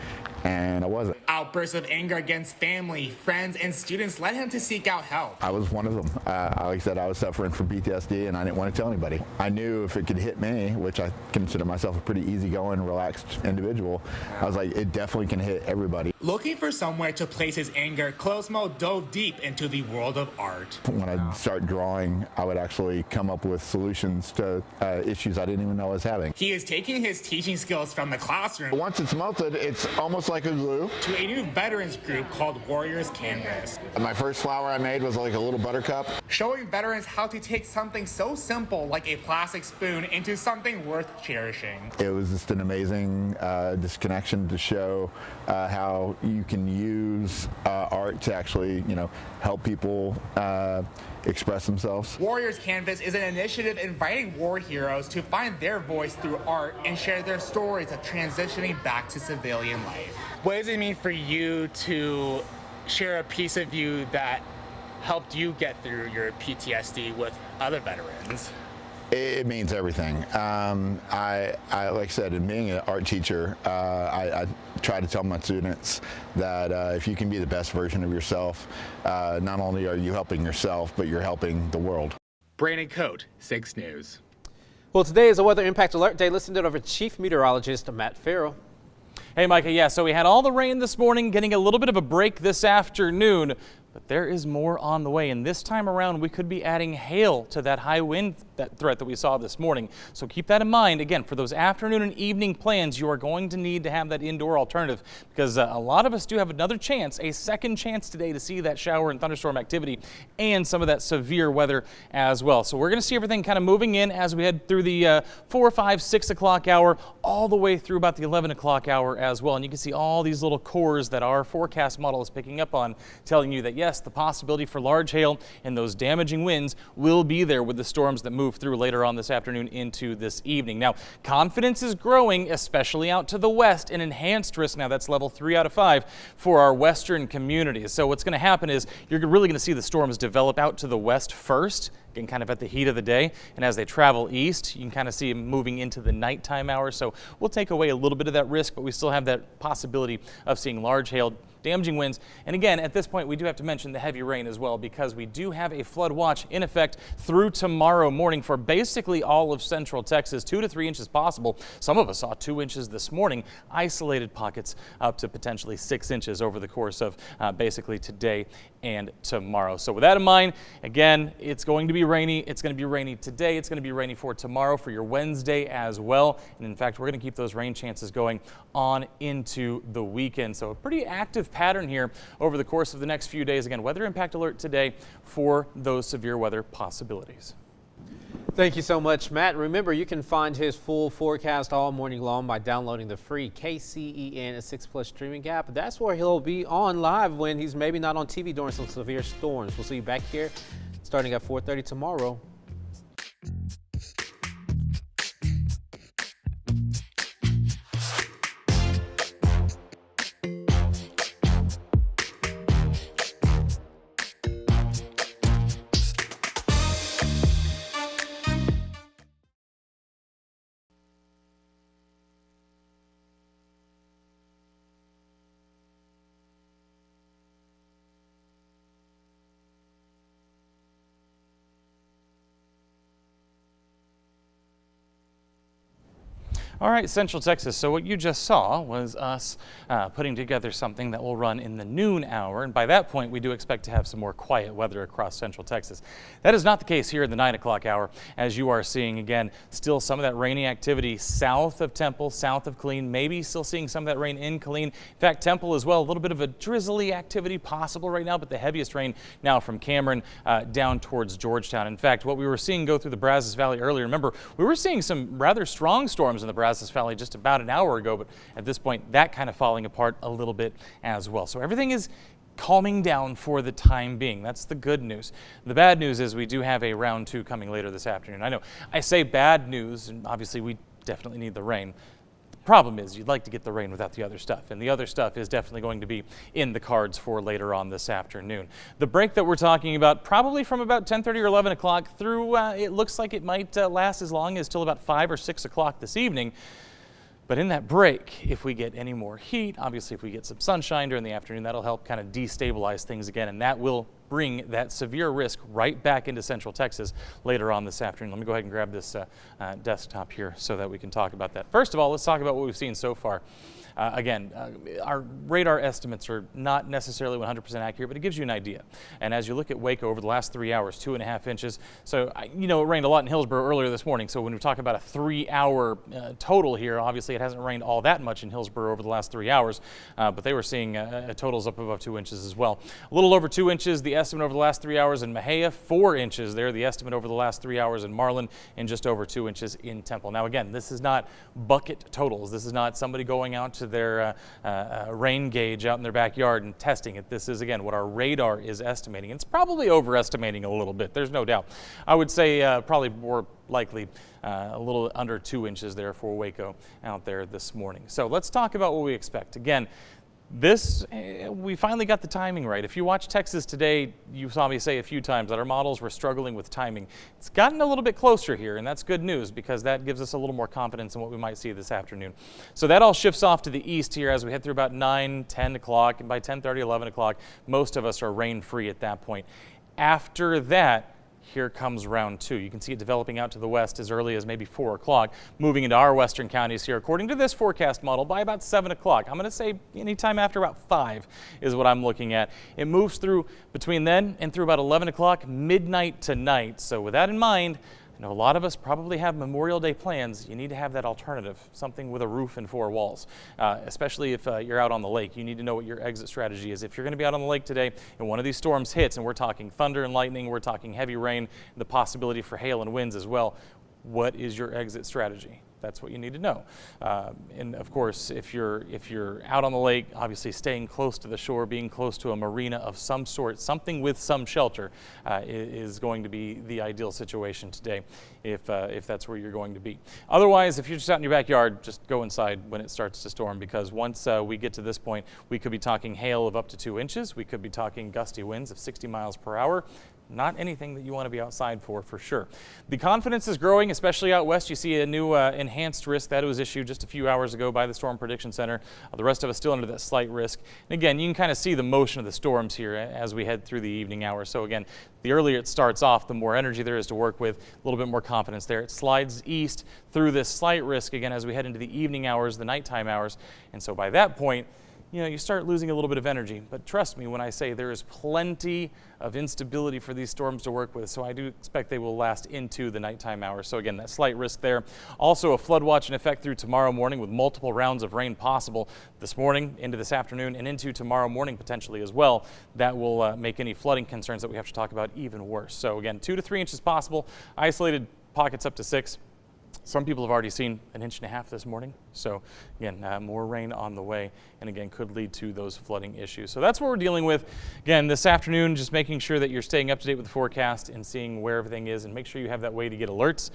Speaker 3: And I wasn't.
Speaker 4: Outbursts of anger against family, friends, and students led him to seek out help.
Speaker 3: I was one of them. Like I said, I was suffering from PTSD and I didn't want to tell anybody. I knew if it could hit me, which I consider myself a pretty easygoing, relaxed individual, I was like, it definitely can hit everybody.
Speaker 4: Looking for somewhere to place his anger, Colosmo dove deep into the world of art.
Speaker 3: When I'd start drawing, I would actually come up with solutions to issues I didn't even know I was having.
Speaker 4: He is taking his teaching skills from the classroom
Speaker 3: Once it's melted, it's almost like a glue.
Speaker 4: to a new veterans group called Warriors Canvas.
Speaker 3: My first flower I made was like a little buttercup.
Speaker 4: Showing veterans how to take something so simple like a plastic spoon into something worth cherishing.
Speaker 3: It was just an amazing disconnection to show how you can use art to actually, help people express themselves.
Speaker 4: Warriors Canvas is an initiative inviting war heroes to find their voice through art and share their stories of transitioning back to civilian life. What does it mean for you to share a piece of you that helped you get through your PTSD with other veterans?
Speaker 3: It means everything. I like I said, in being an art teacher, I try to tell my students that if you can be the best version of yourself, not only are you helping yourself, but you're helping the world.
Speaker 4: Brandon Coate, 6 News.
Speaker 2: Well, today is a weather impact alert day. Listen to it over Chief Meteorologist Matt Farrell.
Speaker 1: Hey, Micah, yeah, so we had all the rain this morning, getting a little bit of a break this afternoon, but there is more on the way, and this time around we could be adding hail to that high wind threat that we saw this morning. So keep that in mind. Again, for those afternoon and evening plans, you are going to need to have that indoor alternative because a lot of us do have another chance, a second chance today to see that shower and thunderstorm activity and some of that severe weather as well. So we're going to see everything kind of moving in as we head through the 4, 5, 6 o'clock hour all the way through about the 11 o'clock hour as well. And you can see all these little cores that our forecast model is picking up on, telling you that yes, the possibility for large hail and those damaging winds will be there with the storms that move through later on this afternoon into this evening. Now, confidence is growing, especially out to the west, in enhanced risk. Now, that's level 3 out of 5 for our western communities. So what's going to happen is you're really going to see the storms develop out to the west first, again, kind of at the heat of the day. And as they travel east, you can kind of see them moving into the nighttime hours. So we'll take away a little bit of that risk, but we still have that possibility of seeing large hail damaging winds. And again, at this point, we do have to mention the heavy rain as well, because we do have a flood watch in effect through tomorrow morning for basically all of central Texas, 2 to 3 inches possible. Some of us saw 2 inches this morning, isolated pockets up to potentially 6 inches over the course of basically today and tomorrow. So with that in mind, again, it's going to be rainy. It's going to be rainy today. It's going to be rainy for tomorrow, for your Wednesday as well. And in fact, we're going to keep those rain chances going on into the weekend. So a pretty active pattern here over the course of the next few days. Again, weather impact alert today for those severe weather possibilities.
Speaker 2: Thank you so much, Matt. Remember, you can find his full forecast all morning long by downloading the free KCEN 6+ streaming app. That's where he'll be on live when he's maybe not on TV during some severe storms. We'll see you back here starting at 4:30 tomorrow.
Speaker 1: All right, Central Texas. So what you just saw was us putting together something that will run in the noon hour. And by that point, we do expect to have some more quiet weather across Central Texas. That is not the case here in the 9 o'clock hour, as you are seeing, again, still some of that rainy activity south of Temple, south of Killeen, maybe still seeing some of that rain in Killeen. In fact, Temple as well, a little bit of a drizzly activity possible right now, but the heaviest rain now from Cameron down towards Georgetown. In fact, what we were seeing go through the Brazos Valley earlier, remember, we were seeing some rather strong storms in the Brazos Valley just about an hour ago, but at this point, that kind of falling apart a little bit as well. So everything is calming down for the time being. That's the good news. The bad news is we do have a round 2 coming later this afternoon. I know I say bad news, and obviously we definitely need the rain. Problem is, you'd like to get the rain without the other stuff, and the other stuff is definitely going to be in the cards for later on this afternoon. The break that we're talking about, probably from about 10:30 or 11 o'clock through, it looks like it might last as long as till about 5 or 6 o'clock this evening. But in that break, if we get any more heat, obviously if we get some sunshine during the afternoon, that'll help kind of destabilize things again, and that will bring that severe risk right back into Central Texas later on this afternoon. Let me go ahead and grab this desktop here so that we can talk about that. First of all, let's talk about what we've seen so far. Again, our radar estimates are not necessarily 100% accurate, but it gives you an idea. And as you look at Waco over the last 3 hours, 2.5 inches. So, you know, it rained a lot in Hillsborough earlier this morning. So when we talk about a 3-hour total here, obviously it hasn't rained all that much in Hillsborough over the last 3 hours, but they were seeing totals up above 2 inches as well. A little over 2 inches, the estimate over the last 3 hours in Mejia, 4 inches there, the estimate over the last 3 hours in Marlin, and just over 2 inches in Temple. Now again, this is not bucket totals. This is not somebody going out to their rain gauge out in their backyard and testing it. This is, again, what our radar is estimating. It's probably overestimating a little bit, there's no doubt. I would say probably more likely a little under 2 inches there for Waco out there this morning. So let's talk about what we expect. Again, we finally got the timing right. If you watch Texas Today, you saw me say a few times that our models were struggling with timing. It's gotten a little bit closer here, and that's good news because that gives us a little more confidence in what we might see this afternoon. So that all shifts off to the east here as we head through about 9, 10 o'clock, and by 10:30, 11 o'clock, most of us are rain-free at that point. After that, here comes round 2. You can see it developing out to the west as early as maybe 4 o'clock, moving into our western counties here, according to this forecast model, by about 7 o'clock. I'm going to say anytime after about 5 is what I'm looking at. It moves through between then and through about 11 o'clock, midnight to night. So with that in mind, I know a lot of us probably have Memorial Day plans. You need to have that alternative, something with a roof and 4 walls, especially if you're out on the lake. You need to know what your exit strategy is. If you're going to be out on the lake today and one of these storms hits, and we're talking thunder and lightning, we're talking heavy rain, the possibility for hail and winds as well, what is your exit strategy? That's what you need to know. And of course, if you're out on the lake, obviously staying close to the shore, being close to a marina of some sort, something with some shelter is going to be the ideal situation today if that's where you're going to be. Otherwise, if you're just out in your backyard, just go inside when it starts to storm, because once we get to this point, we could be talking hail of up to 2 inches. We could be talking gusty winds of 60 miles per hour. not anything that you want to be outside for sure. The confidence is growing, especially out west. You see a new enhanced risk that was issued just a few hours ago by the Storm Prediction Center. The rest of us still under that slight risk. And again, you can kind of see the motion of the storms here as we head through the evening hours. So again, the earlier it starts off, the more energy there is to work with, a little bit more confidence there. It slides east through this slight risk again as we head into the evening hours, the nighttime hours. And so by that point, you start losing a little bit of energy. But trust me when I say there is plenty of instability for these storms to work with. So I do expect they will last into the nighttime hours. So again, that slight risk there. Also a flood watch in effect through tomorrow morning with multiple rounds of rain possible this morning, into this afternoon, and into tomorrow morning potentially as well. That will make any flooding concerns that we have to talk about even worse. So again, 2 to 3 inches possible, isolated pockets up to 6. Some people have already seen 1.5 inches this morning. So again, more rain on the way, and again, could lead to those flooding issues. So that's what we're dealing with. Again, this afternoon, just making sure that you're staying up to date with the forecast and seeing where everything is, and make sure you have that way to get alerts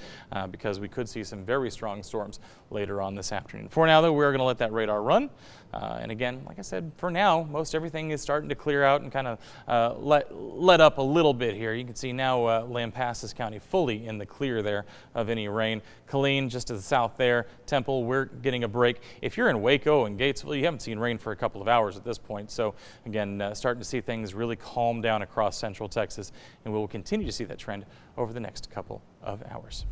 Speaker 1: because we could see some very strong storms later on this afternoon. For now, though, we're going to let that radar run. And again, like I said, for now, most everything is starting to clear out and kind of let up a little bit here. You can see now Lampasas County fully in the clear there of any rain. Killeen just to the south there. Temple, we're getting a break. If you're in Waco and Gatesville, you haven't seen rain for a couple of hours at this point. So again, starting to see things really calm down across central Texas, and we will continue to see that trend over the next couple of hours.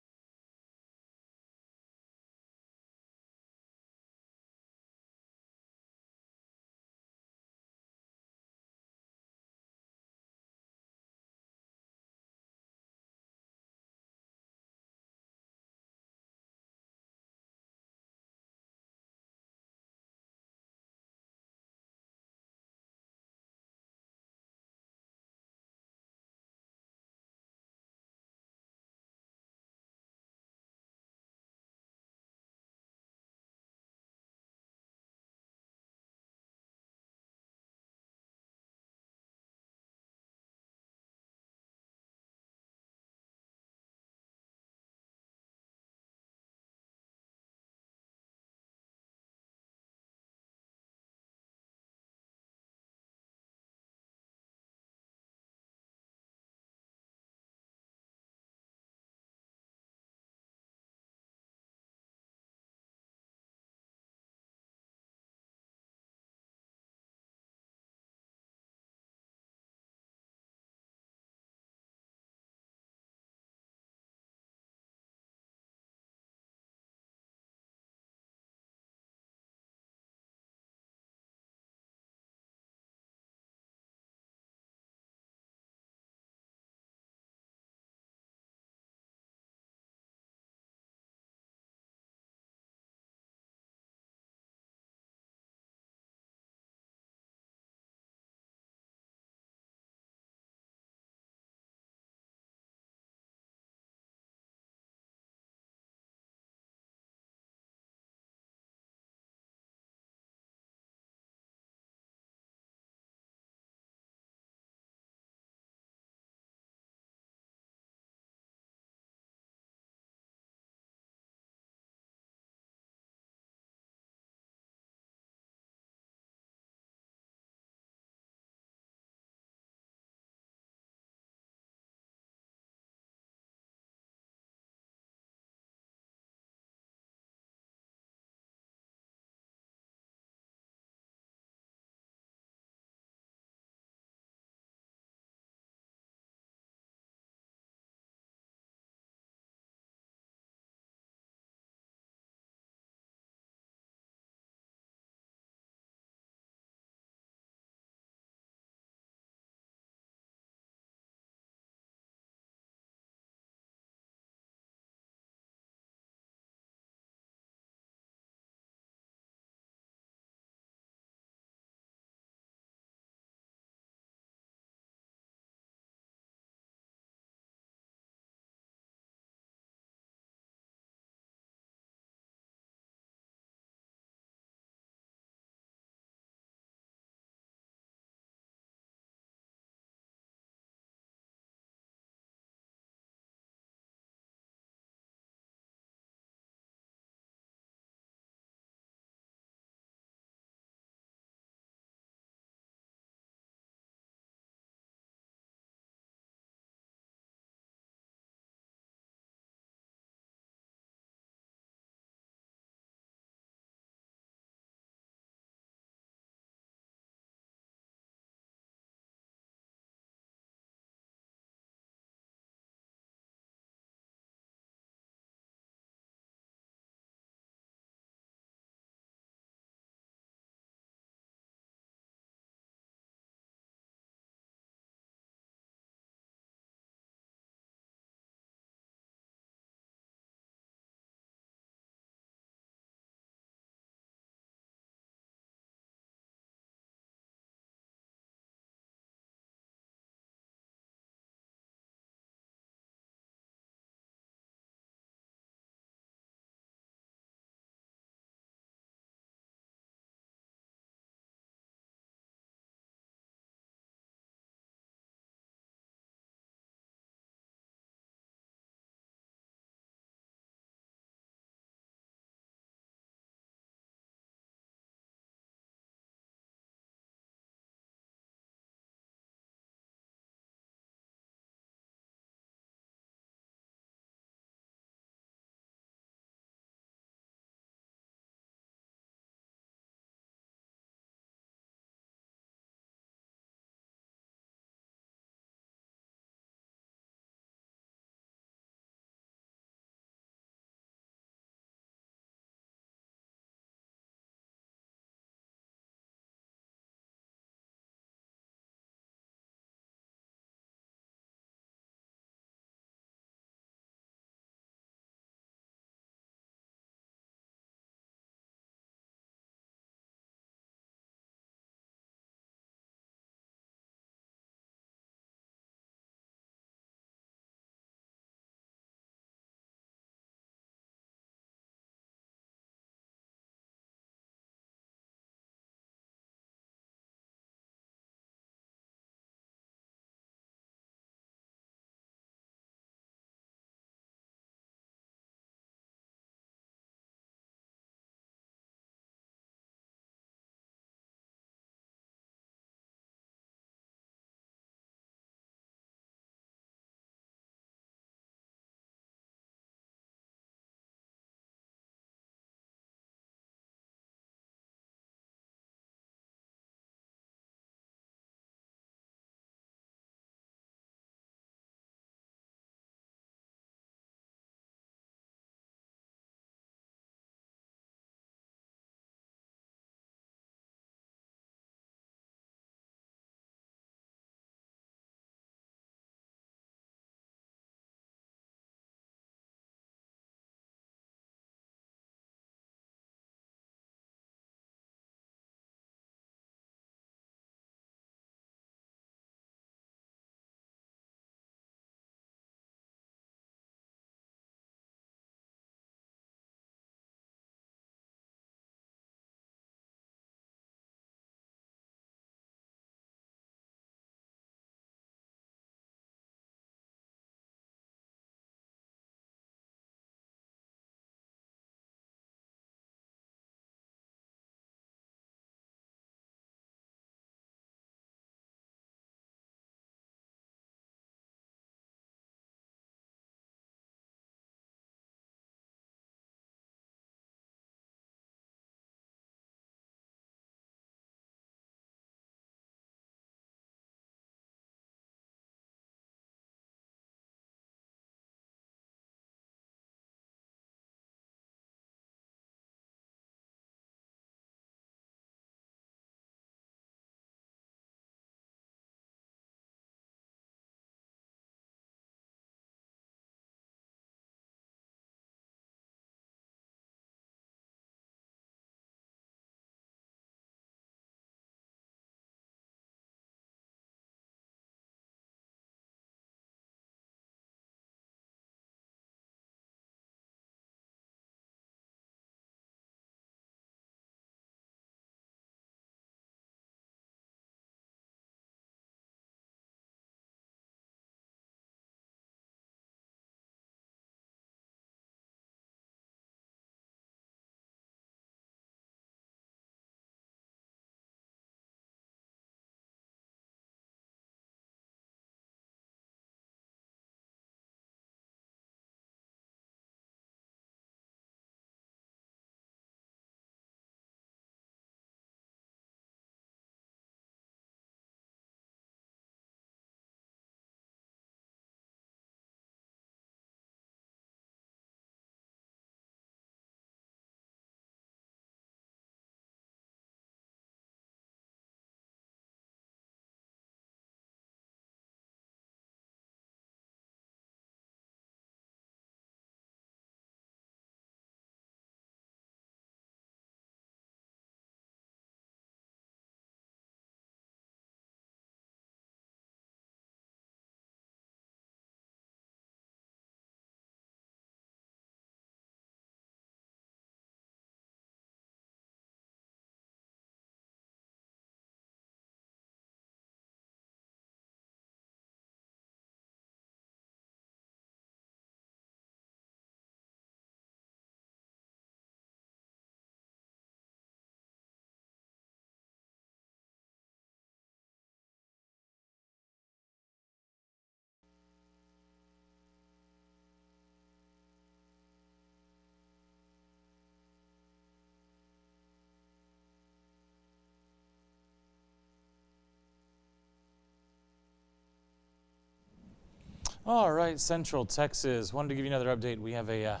Speaker 1: All right, Central Texas. Wanted to give you another update. We have a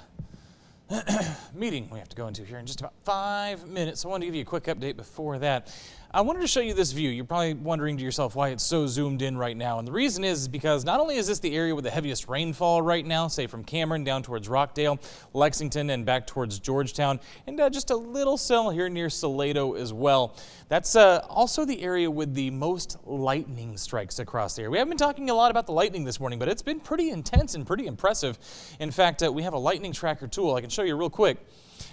Speaker 1: meeting we have to go into here in just about 5 minutes. So I wanted to give you a quick update before that. I wanted to show you this view. You're probably wondering to yourself why it's so zoomed in right now. And the reason is because not only is this the area with the heaviest rainfall right now, say from Cameron down towards Rockdale, Lexington, and back towards Georgetown, and just a little cell here near Salado as well. That's also the area with the most lightning strikes across the area. We haven't been talking a lot about the lightning this morning, but it's been pretty intense and pretty impressive. In fact, we have a lightning tracker tool I can show you real quick.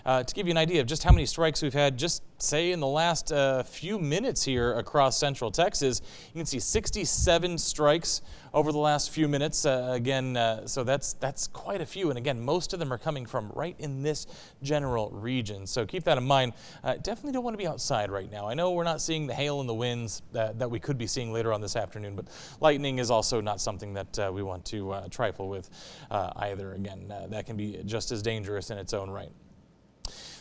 Speaker 1: To give you an idea of just how many strikes we've had, just say in the last few minutes here across Central Texas, you can see 67 strikes over the last few minutes. So that's quite a few. And again, most of them are coming from right in this general region. So keep that in mind. Definitely don't want to be outside right now. I know we're not seeing the hail and the winds that we could be seeing later on this afternoon, but lightning is also not something that we want to trifle with either. Again, that can be just as dangerous in its own right.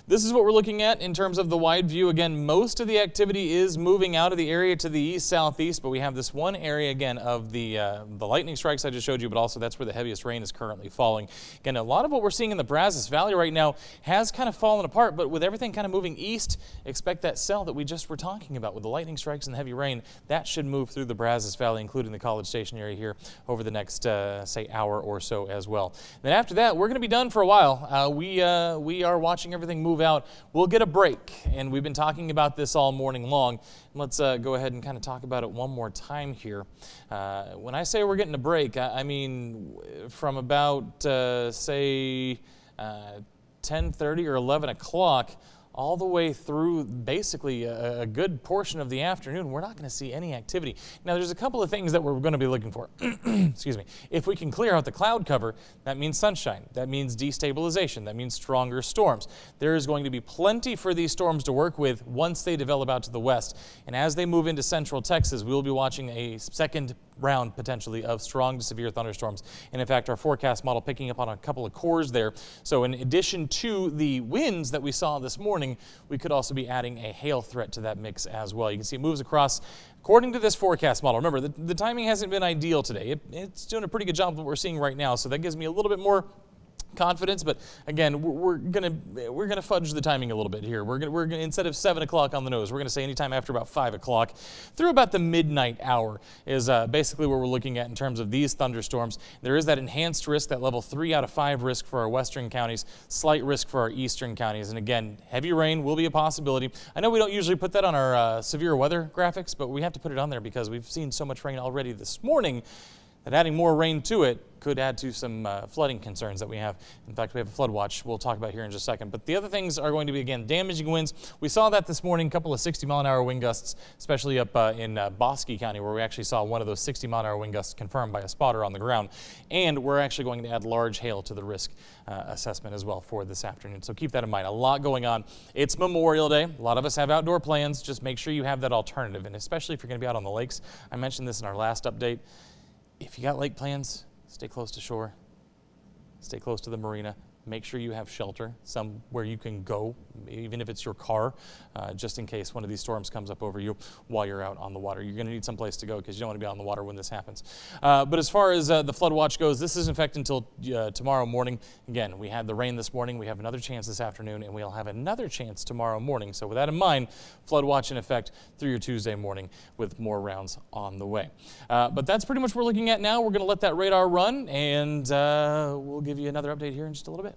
Speaker 1: This is what we're looking at in terms of the wide view. Again, most of the activity is moving out of the area to the east-southeast, but we have this one area again of the lightning strikes I just showed you, but also that's where the heaviest rain is currently falling. Again, a lot of what we're seeing in the Brazos Valley right now has kind of fallen apart, but with everything kind of moving east, expect that cell that we just were talking about with the lightning strikes and the heavy rain, that should move through the Brazos Valley, including the College Station area here over the next, say, hour or so as well. Then after that, we're going to be done for a while. We are watching everything move out. We'll get a break, and we've been talking about this all morning long. Let's go ahead and kind of talk about it one more time here. When I say we're getting a break, I mean from about, say, 10:30 or 11 o'clock all the way through basically a good portion of the afternoon, we're not going to see any activity. Now, there's a couple of things that we're going to be looking for. Excuse me. If we can clear out the cloud cover, that means sunshine. That means destabilization. That means stronger storms. There is going to be plenty for these storms to work with once they develop out to the west. And as they move into central Texas, we'll be watching a second round potentially of strong to severe thunderstorms. And in fact, our forecast model picking up on a couple of cores there. So in addition to the winds that we saw this morning, we could also be adding a hail threat to that mix as well. You can see it moves across according to this forecast model. Remember, the timing hasn't been ideal today. It's doing a pretty good job of what we're seeing right now. So that gives me a little bit more confidence, but again, we're gonna fudge the timing a little bit here. We're gonna instead of 7 o'clock on the nose, we're gonna say anytime after about 5 o'clock through about the midnight hour is basically what we're looking at in terms of these thunderstorms. There is that enhanced risk, that level 3 out of 5 risk for our western counties, slight risk for our eastern counties, and again, heavy rain will be a possibility. I know we don't usually put that on our severe weather graphics, but we have to put it on there because we've seen so much rain already this morning that adding more rain to it could add to some flooding concerns that we have. In fact, we have a flood watch we'll talk about here in just a second. But the other things are going to be, again, damaging winds. We saw that this morning, a couple of 60-mile-an-hour wind gusts, especially up in Bosque County, where we actually saw one of those 60-mile-an-hour wind gusts confirmed by a spotter on the ground. And we're actually going to add large hail to the risk assessment as well for this afternoon. So keep that in mind. A lot going on. It's Memorial Day. A lot of us have outdoor plans. Just make sure you have that alternative, and especially if you're going to be out on the lakes. I mentioned this in our last update. If you got lake plans, stay close to shore, stay close to the marina. Make sure you have shelter, somewhere you can go, even if it's your car, just in case one of these storms comes up over you while you're out on the water. You're going to need some place to go because you don't want to be out on the water when this happens. But as far as the flood watch goes, this is in effect until tomorrow morning. Again, we had the rain this morning. We have another chance this afternoon, and we'll have another chance tomorrow morning. So with that in mind, flood watch in effect through your Tuesday morning with more rounds on the way. But that's pretty much what we're looking at now. We're going to let that radar run, and we'll give you another update here in just a little bit.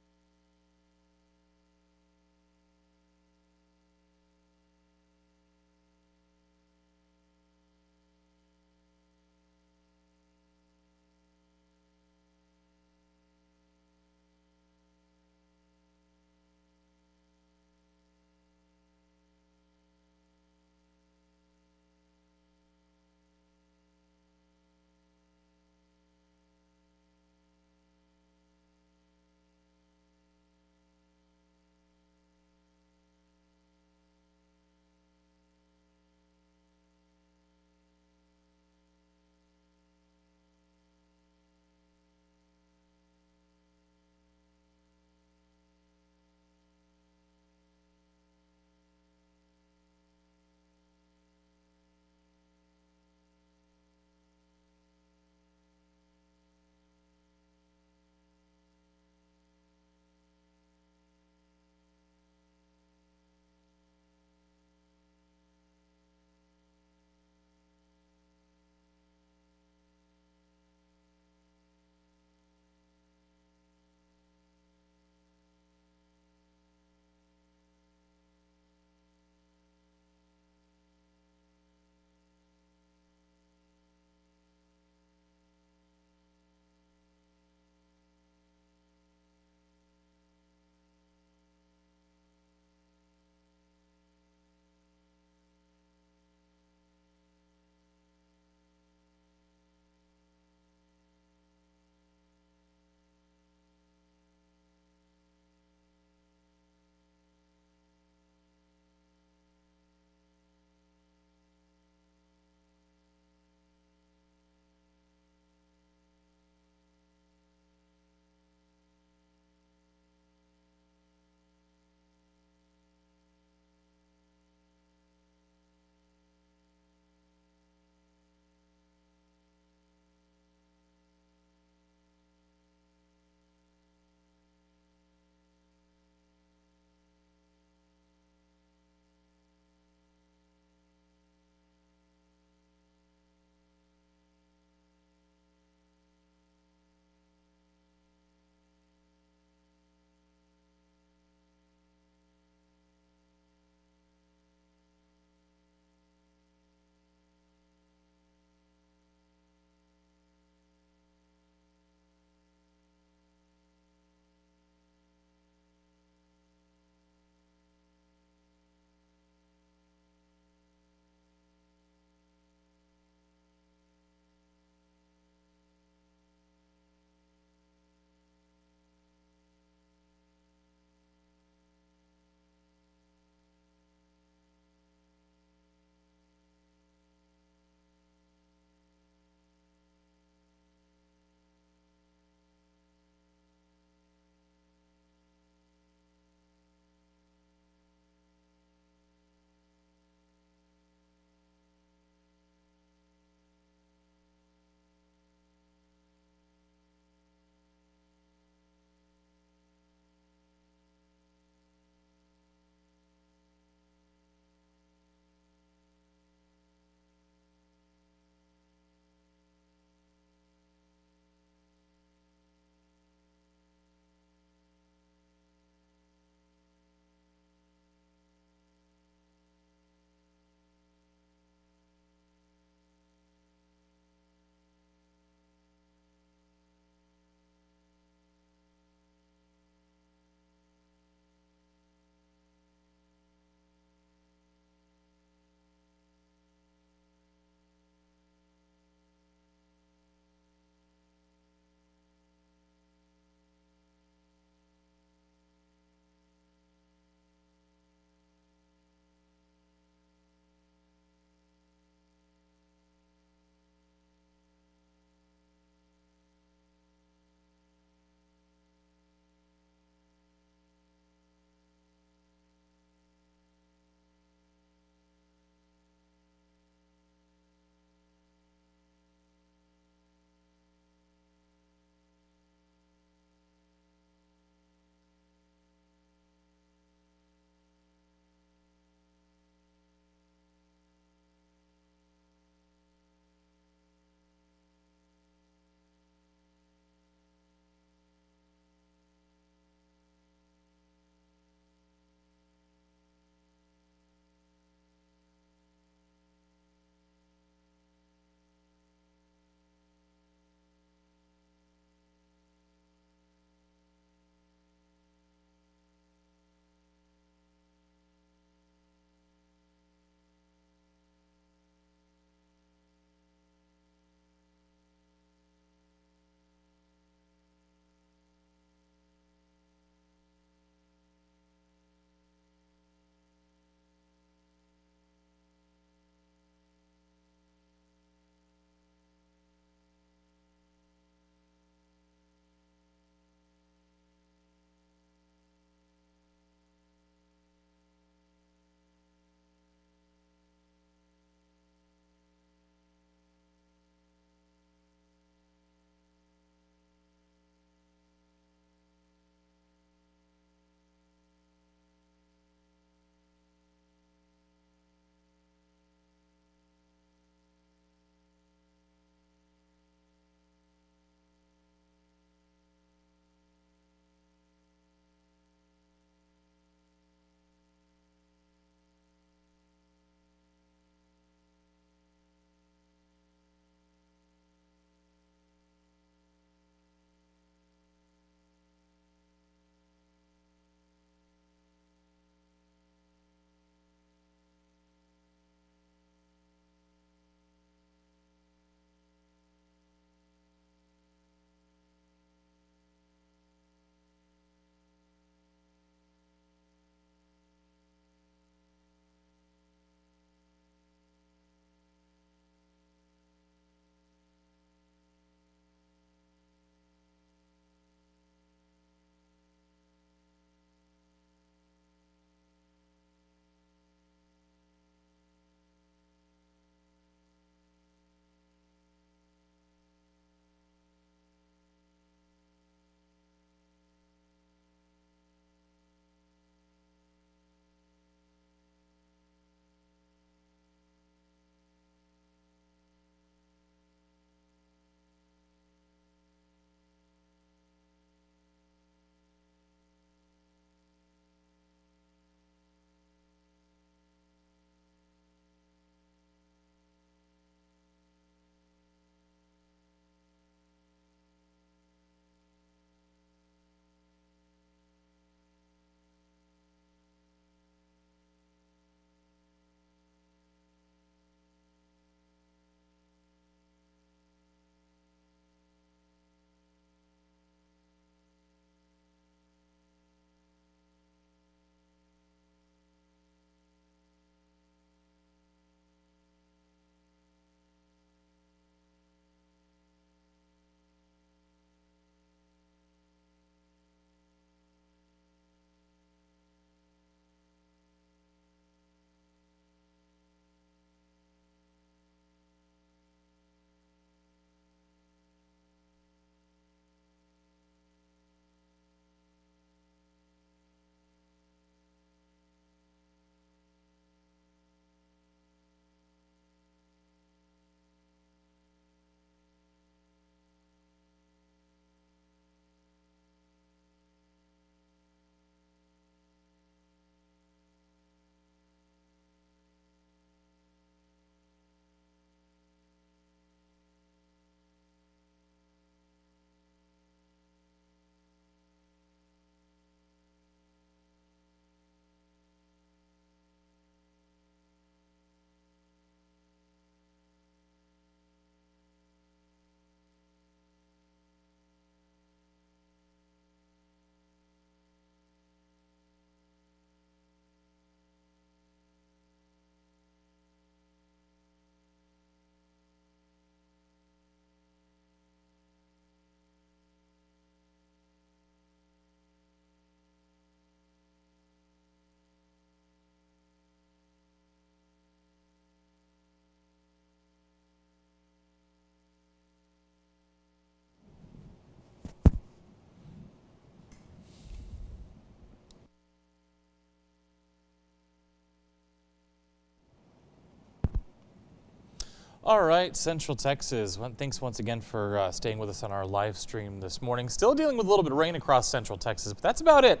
Speaker 1: All right, Central Texas. Thanks once again for staying with us on our live stream this morning. Still dealing with a little bit of rain across Central Texas, but that's about it.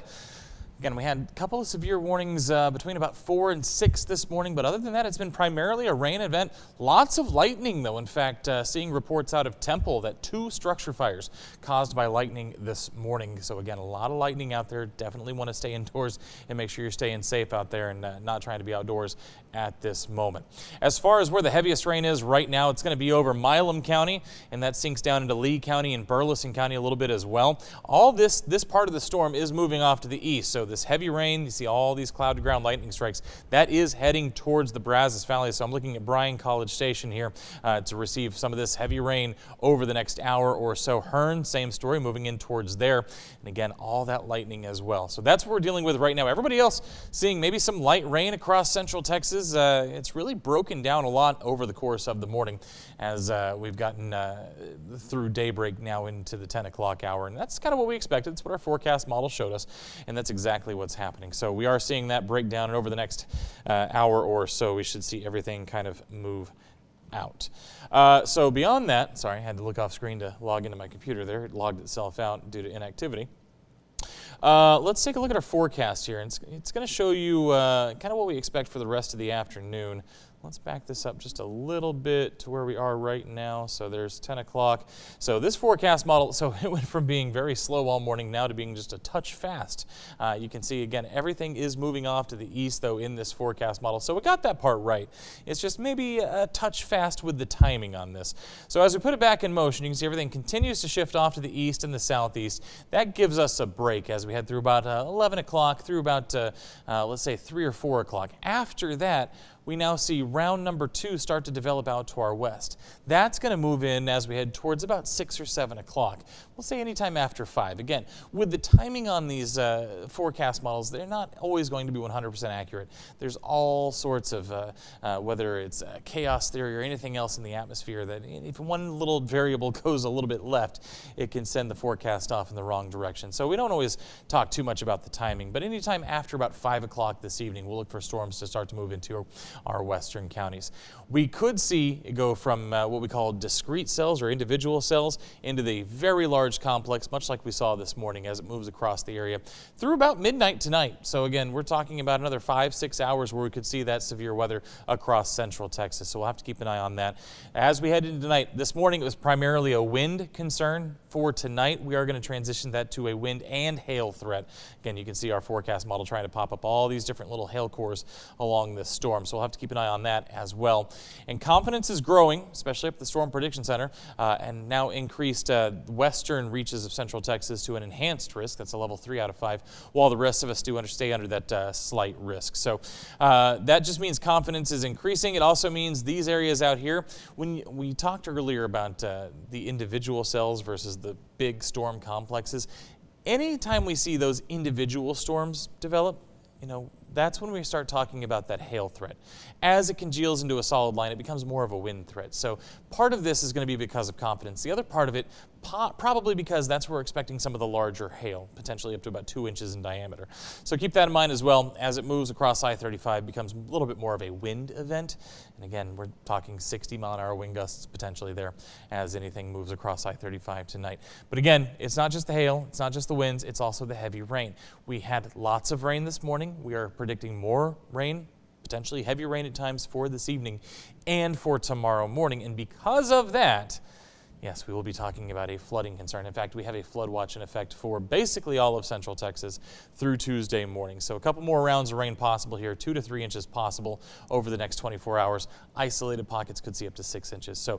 Speaker 1: Again, we had a couple of severe warnings between about 4 and 6 this morning, but other than that, it's been primarily a rain event. Lots of lightning, though. In fact, seeing reports out of Temple that 2 structure fires caused by lightning this morning. So again, a lot of lightning out there. Definitely want to stay indoors and make sure you're staying safe out there and not trying to be outdoors at this moment. As far as where the heaviest rain is right now, it's going to be over Milam County, and that sinks down into Lee County and Burleson County a little bit as well. All this part of the storm is moving off to the east, so this heavy rain, you see all these cloud to ground lightning strikes, that is heading towards the Brazos Valley. So I'm looking at Bryan College Station here to receive some of this heavy rain over the next hour or so. Hearn, same story, moving in towards there. And again, all that lightning as well. So that's what we're dealing with right now. Everybody else seeing maybe some light rain across Central Texas. It's really broken down a lot over the course of the morning as we've gotten through daybreak now into the 10 o'clock hour. And that's kind of what we expected. That's what our forecast model showed us. And that's exactly what's happening. So we are seeing that break down, and over the next hour or so, we should see everything kind of move out. So beyond that, sorry, I had to look off screen to log into my computer there. It logged itself out due to inactivity. Let's take a look at our forecast here. It's going to show you kind of what we expect for the rest of the afternoon. Let's back this up just a little bit to where we are right now. So there's 10 o'clock. So this forecast model, so it went from being very slow all morning now to being just a touch fast. You can see, again, everything is moving off to the east, though, in this forecast model. So we got that part right. It's just maybe a touch fast with the timing on this. So as we put it back in motion, you can see everything continues to shift off to the east and the southeast. That gives us a break as we head through about 11 o'clock through about, let's say, 3 or 4 o'clock. After that, we now see round number 2 start to develop out to our west. That's going to move in as we head towards about 6 or 7 o'clock. We'll say anytime after 5. Again, with the timing on these forecast models, they're not always going to be 100% accurate. There's all sorts of, whether it's chaos theory or anything else in the atmosphere, that if one little variable goes a little bit left, it can send the forecast off in the wrong direction. So we don't always talk too much about the timing, but anytime after about 5 o'clock this evening, we'll look for storms to start to move into our western counties. We could see it go from what we call discrete cells or individual cells into the very large complex, much like we saw this morning as it moves across the area through about midnight tonight. So again, we're talking about another 5-6 hours where we could see that severe weather across Central Texas. So we'll have to keep an eye on that. As we head into tonight, this morning it was primarily a wind concern. For tonight, we are going to transition that to a wind and hail threat. Again, you can see our forecast model trying to pop up all these different little hail cores along this storm. So we'll have to keep an eye on that as well. And confidence is growing, especially up at the Storm Prediction Center, and now increased western reaches of Central Texas to an enhanced risk. That's a level 3 out of 5, while the rest of us do stay under that slight risk. So that just means confidence is increasing. It also means these areas out here, when we talked earlier about the individual cells versus the big storm complexes, anytime we see those individual storms develop, that's when we start talking about that hail threat. As it congeals into a solid line, it becomes more of a wind threat. So part of this is going to be because of confidence. The other part of it, probably because that's where we're expecting some of the larger hail, potentially up to about 2 inches in diameter. So keep that in mind as well. As it moves across I-35, it becomes a little bit more of a wind event. And again, we're talking 60-mile-an-hour wind gusts potentially there as anything moves across I-35 tonight. But again, it's not just the hail, it's not just the winds, it's also the heavy rain. We had lots of rain this morning. We are predicting more rain, potentially heavy rain at times for this evening and for tomorrow morning. And because of that, yes, we will be talking about a flooding concern. In fact, we have a flood watch in effect for basically all of Central Texas through Tuesday morning. So a couple more rounds of rain possible here, 2 to 3 inches possible over the next 24 hours. Isolated pockets could see up to 6 inches. So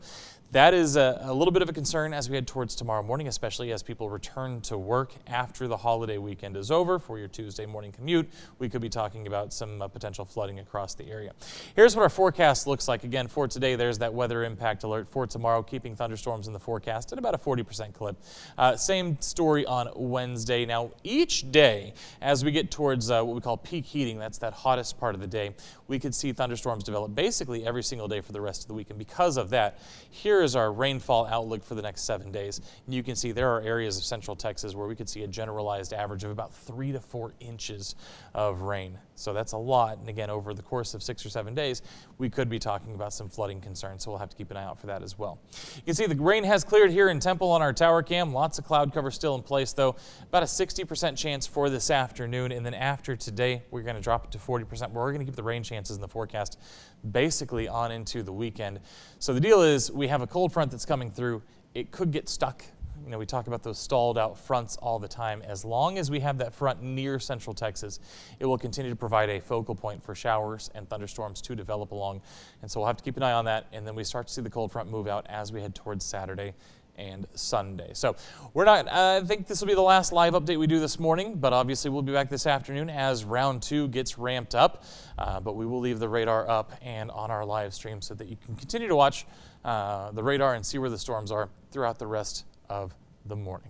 Speaker 1: that is a little bit of a concern as we head towards tomorrow morning, especially as people return to work after the holiday weekend is over. For your Tuesday morning commute, we could be talking about some potential flooding across the area. Here's what our forecast looks like. Again, for today, there's that weather impact alert. For tomorrow, keeping thunderstorms in the forecast at about a 40% clip. Same story on Wednesday. Now, each day, as we get towards what we call peak heating, that's that hottest part of the day, we could see thunderstorms develop basically every single day for the rest of the week. And because of that, here is our rainfall outlook for the next 7 days. And you can see there are areas of Central Texas where we could see a generalized average of about 3 to 4 inches of rain. So that's a lot. And again, over the course of 6 or 7 days, we could be talking about some flooding concerns. So we'll have to keep an eye out for that as well. You can see the rain has cleared here in Temple on our tower cam. Lots of cloud cover still in place, though. About a 60% chance for this afternoon. And then after today, we're going to drop it to 40%. We're going to keep the rain chances in the forecast basically on into the weekend. So the deal is we have a cold front that's coming through. It could get stuck. You know, we talk about those stalled out fronts all the time. As long as we have that front near central Texas, it will continue to provide a focal point for showers and thunderstorms to develop along. And so we'll have to keep an eye on that. And then we start to see the cold front move out as we head towards Saturday and Sunday. So we're not, I think this will be the last live update we do this morning, but obviously we'll be back this afternoon as round 2 gets ramped up. But we will leave the radar up and on our live stream so that you can continue to watch the radar and see where the storms are throughout the rest of the morning.